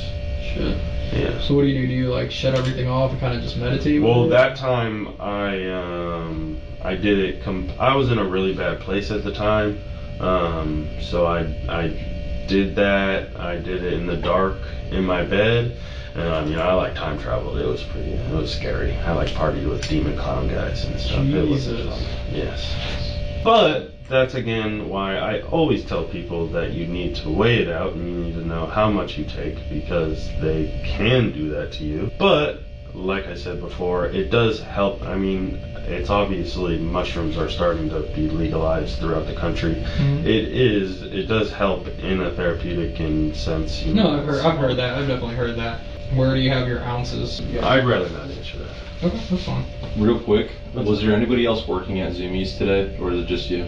S22: Shit.
S4: Yeah.
S22: So what do? Do you like shut everything off and kind of just meditate?
S4: Well, that time I did it. I was in a really bad place at the time, so I did that. I did it in the dark in my bed, and I mean I like time travel. It was scary. I like partied with demon clown guys and stuff.
S22: Jesus.
S4: It was fun. Yes, but that's again why I always tell people that you need to weigh it out and you need to know how much you take, because they can do that to you. But like I said before, it does help. I mean, it's obviously mushrooms are starting to be legalized throughout the country. It does help in a therapeutic sense.
S22: No, I've heard that. I've definitely heard that. Where do you have your ounces?
S4: I'd rather not answer that.
S22: Okay, that's fine.
S10: Real quick, was there anybody else working at Zoomies today, or is it just you?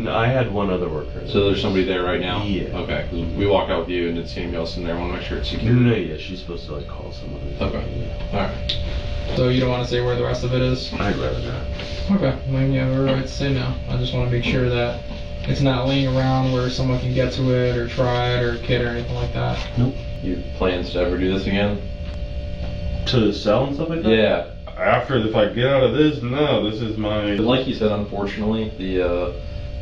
S4: I had one other worker.
S10: So there's somebody there right now?
S4: Yeah.
S10: Okay, because we walked out with you and didn't see anybody else in there. I want to make sure it's secure.
S4: No, yeah, she's supposed to like call someone.
S10: Okay. Alright.
S22: So you don't want to say where the rest of it is?
S4: I'd rather not.
S22: Okay, I mean, you have a right to say no. I just want to make sure that it's not laying around where someone can get to it or try it or a kid or anything like that.
S10: Nope. You plans to ever do this again?
S4: To sell and stuff like that?
S10: Yeah.
S4: After, if I get out of this, no, this is my...
S10: Like you said, unfortunately,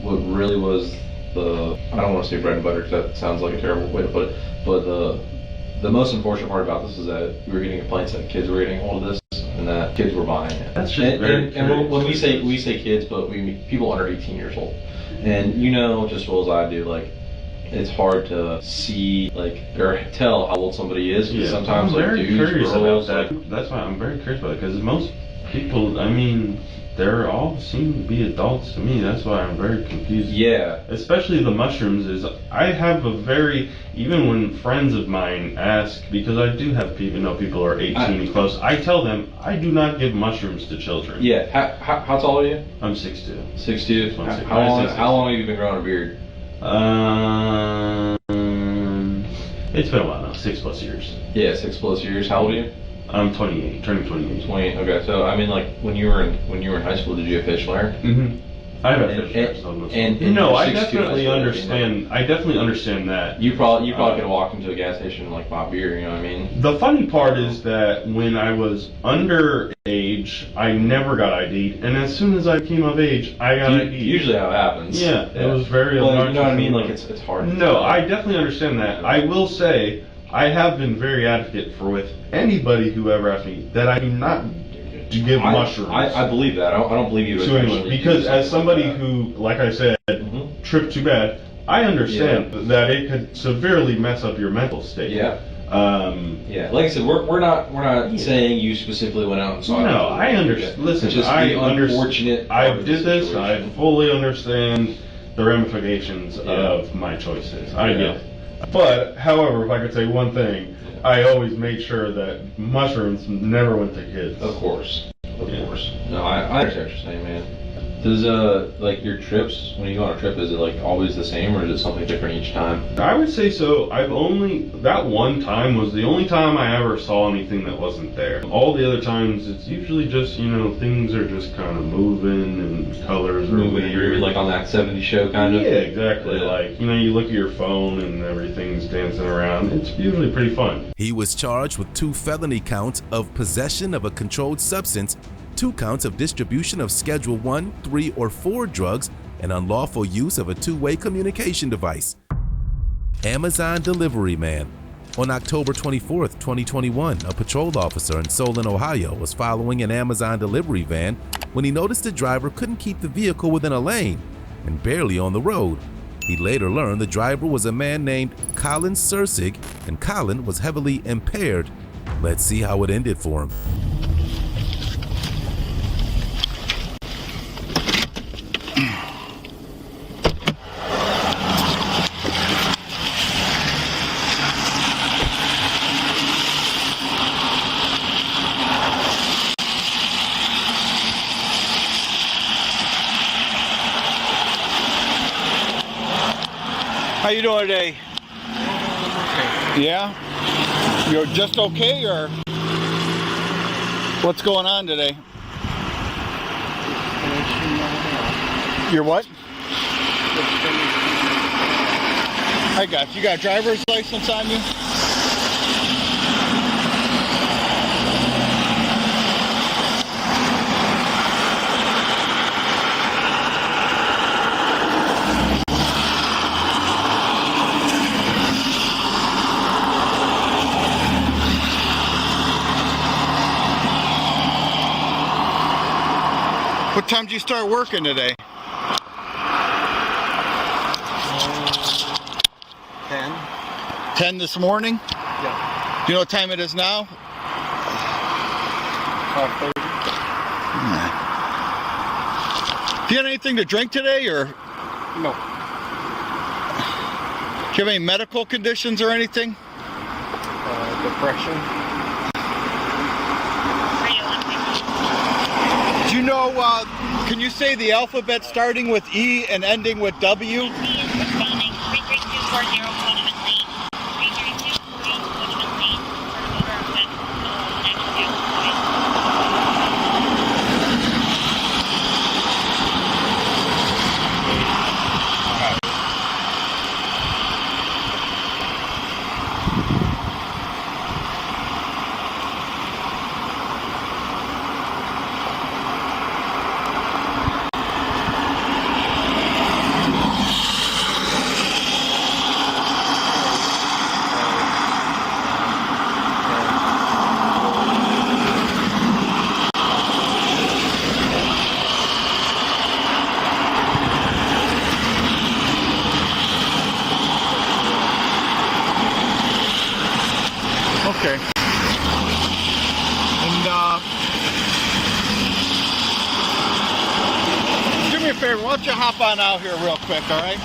S10: what really was I don't want to say bread and butter because that sounds like a terrible way to put it, but the most unfortunate part about this is that we were getting complaints that kids were getting hold of this and that kids were buying it.
S4: That's just
S10: and when we say kids, but we mean people under 18 years old. And you know just as well as I do, like, it's hard to see, like, or tell how old somebody is, because sometimes,
S4: I'm
S10: like,
S4: very
S10: dudes,
S4: curious
S10: girls,
S4: about that. That's why I'm very curious about it, because most people, I mean, they're all seem to be adults to me. That's why I'm very confused.
S10: Yeah.
S4: Especially the mushrooms is, I have even when friends of mine ask, because I do have people are 18 and close, I tell them, I do not give mushrooms to children.
S10: Yeah. How tall are you?
S4: I'm 6'2".
S10: 6'2"? How long have you been growing a beard?
S4: It's been a while now, 6+ years.
S10: Yeah, 6+ years. How old are you?
S4: I'm 28, turning 28.
S10: 28. Okay, so I mean, like when you were in high school, did you have facial hair?
S4: I have fish traps on this.
S10: And
S4: no, I
S10: 6'2",
S4: definitely
S10: I
S4: understand. I definitely understand that.
S10: You probably could have walked into a gas station and like bought beer. You know what I mean?
S4: The funny part is that when I was underage, I never got ID'd, and as soon as I came of age, I got ID'd.
S10: Usually how it happens.
S4: Yeah, it was very.
S10: Well, you know what I mean? Like it's hard.
S4: No, I definitely understand that. I will say I have been very advocate for with anybody who ever asked me that I do not give mushrooms.
S10: I believe that. I don't believe you
S4: to anyone because as somebody who, like I said, tripped too bad, I understand that it could severely mess up your mental state.
S10: Yeah. Yeah. Like I said, we're not saying you specifically went out and saw it.
S4: No, I understand. Listen,
S10: it's just unfortunate.
S4: I did this. I fully understand the ramifications of my choices. I get it. But, however, if I could say one thing, I always made sure that mushrooms never went to kids.
S10: Of course. Of course. No, I understand what you're saying, man. Does like your trips, when you go on a trip, is it like always the same or is it something different each time?
S4: I would say so. That one time was the only time I ever saw anything that wasn't there. All the other times, it's usually just, things are just kind of moving and colors are weird.
S10: Like on that 70s show kind of?
S4: Yeah, exactly. Yeah. Like, you look at your phone and everything's dancing around. It's usually pretty fun.
S3: He was charged with 2 felony counts of possession of a controlled substance, 2 counts of distribution of Schedule 1, 3, or 4 drugs, and unlawful use of a two-way communication device. Amazon delivery man. On October 24, 2021, a patrol officer in Solon, Ohio was following an Amazon delivery van when he noticed the driver couldn't keep the vehicle within a lane and barely on the road. He later learned the driver was a man named Colin Sursig, and Colin was heavily impaired. Let's see how it ended for him.
S11: How you doing today? Yeah? You're just okay, or what's going on today? You're what? I got you. You got a driver's license on you? What time did you start working today?
S13: 10.
S11: 10 this morning?
S13: Yeah.
S11: Do you know what time it is now?
S13: 12:30.
S11: Do you have anything to drink today, or?
S13: No.
S11: Do you have any medical conditions or anything?
S13: Depression.
S11: Do you know, can you say the alphabet starting with E and ending with W? Okay. And do me a favor, why don't you hop on out here real quick, all right?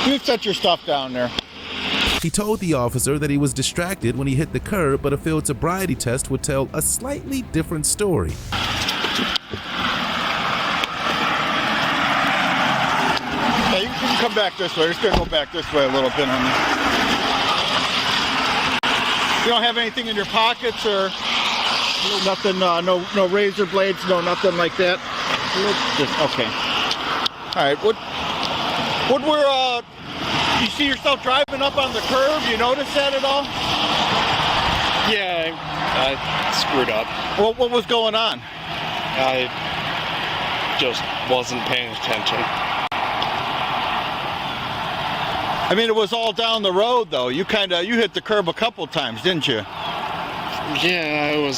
S11: You set your stuff down there.
S3: He told the officer that he was distracted when he hit the curb, but a field sobriety test would tell a slightly different story.
S11: Hey, you can come back this way. We're just gonna go back this way a little bit on this. You don't have anything in your pockets, or nothing? No razor blades, no nothing like that. Just okay. All right. What were you see yourself driving up on the curb? You notice that at all?
S13: Yeah, I screwed up.
S11: What was going on?
S13: I just wasn't paying attention.
S11: I mean, it was all down the road, though. You hit the curb a couple times, didn't you?
S13: Yeah,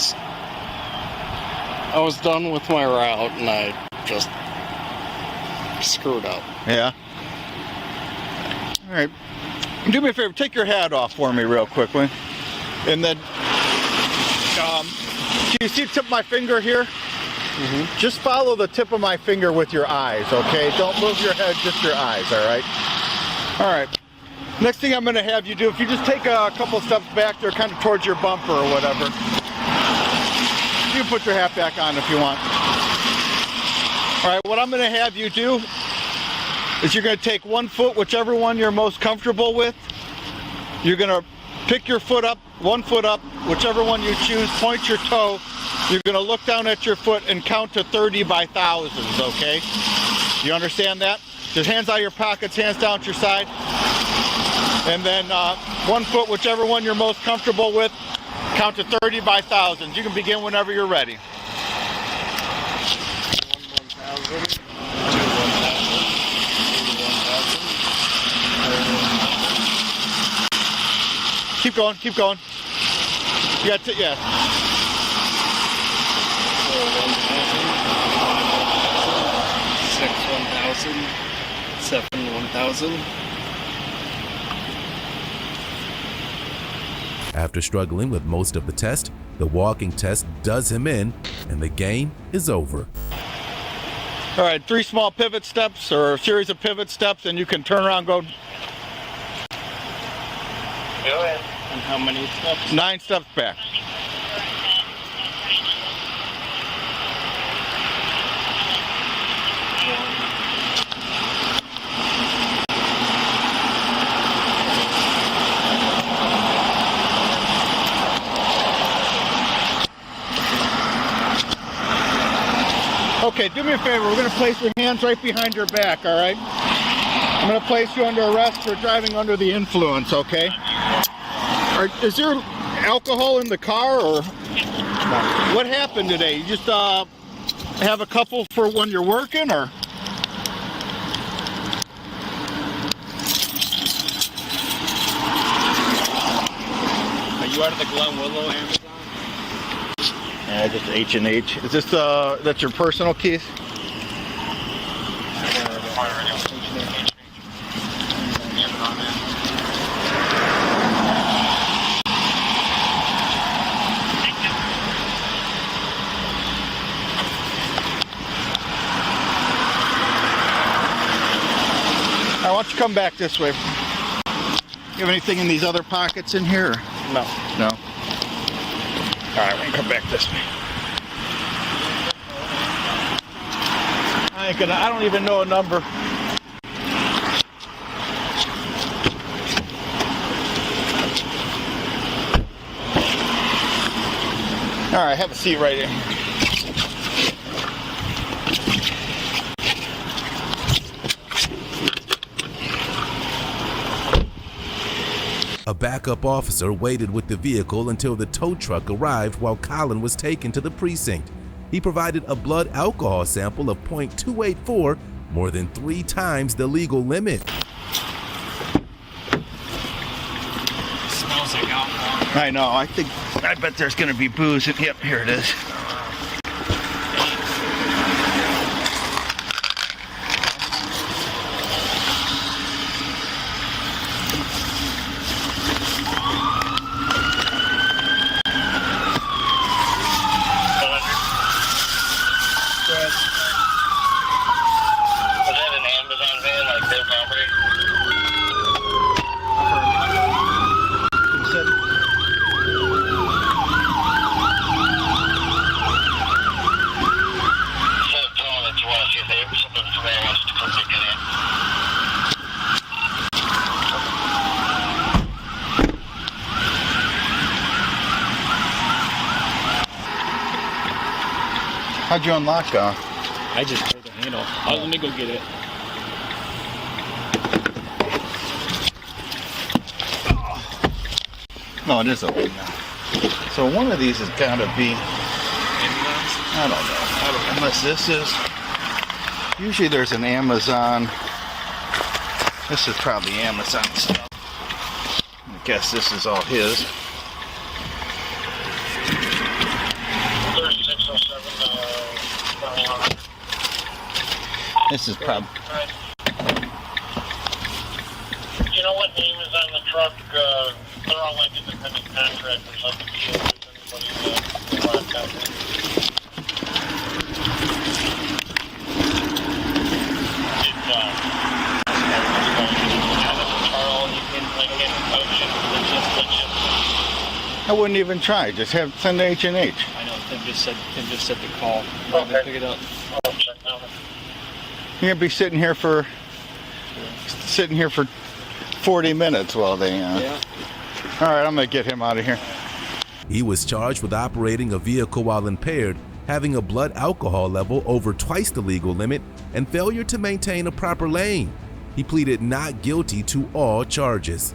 S13: I was done with my route and I just screwed up.
S11: Yeah. All right. Do me a favor, take your hat off for me real quickly. And then, can you see the tip of my finger here? Mm-hmm. Just follow the tip of my finger with your eyes, okay? Don't move your head, just your eyes, all right? All right. Next thing I'm going to have you do, if you just take a couple steps back there, kind of towards your bumper or whatever. You can put your hat back on if you want. All right, what I'm going to have you do is you're going to take one foot, whichever one you're most comfortable with. You're going to pick your foot up, one foot up, whichever one you choose, point your toe. You're going to look down at your foot and count to 30 by thousands, okay? You understand that? Just hands out of your pockets, hands down at your side. And then one foot, whichever one you're most comfortable with, count to 30 by thousands. You can begin whenever you're ready.
S13: 1,000, 2 1,000, 3 1,000.
S11: Keep going, keep going. You got to, yeah.
S13: 4 1,000, 6 1,000, 7 1,000.
S3: After struggling with most of the test, the walking test does him in, and the game is over.
S11: All right, 3 small pivot steps or a series of pivot steps, and you can turn around and go.
S13: Go ahead. And how many steps?
S11: 9 steps back. Okay, do me a favor. We're going to place your hands right behind your back, all right? I'm going to place you under arrest for driving under the influence, okay? Is there alcohol in the car, or what happened today? You just have a couple for when you're working, or?
S13: Are you out of the Glen Willow Amazon?
S11: Yeah, just H&H. Is this that's your personal keys? Why don't you come back this way? You have anything in these other pockets in here?
S13: No.
S11: No? All right, we're gonna come back this way. I don't even know a number. All right, have a seat right here.
S3: A backup officer waited with the vehicle until the tow truck arrived while Colin was taken to the precinct. He provided a blood alcohol sample of .284, more than 3 times the legal limit.
S13: Smells like alcohol.
S11: I know, I bet there's gonna be booze in, yep, here it is. How'd you unlock?
S13: I
S2: I just pulled the handle. Let me go get it.
S11: No, it is open now. So one of these has got to be, I don't know, unless this is, usually there's an Amazon, this is probably Amazon stuff. I guess this is all his.
S12: 3607,
S11: This is probably,
S12: you know what name is on the truck? They're all like independent contractors. I can see if there's anybody locked out there.
S11: I wouldn't even try, just send H&H.
S2: I know, Tim just said to call. Okay. Pick it up.
S12: I'll check now.
S11: You're gonna be sitting here for 40 minutes while they,
S2: Yeah.
S11: All right, I'm gonna get him out of here.
S3: He was charged with operating a vehicle while impaired, having a blood alcohol level over twice the legal limit, and failure to maintain a proper lane. He pleaded not guilty to all charges.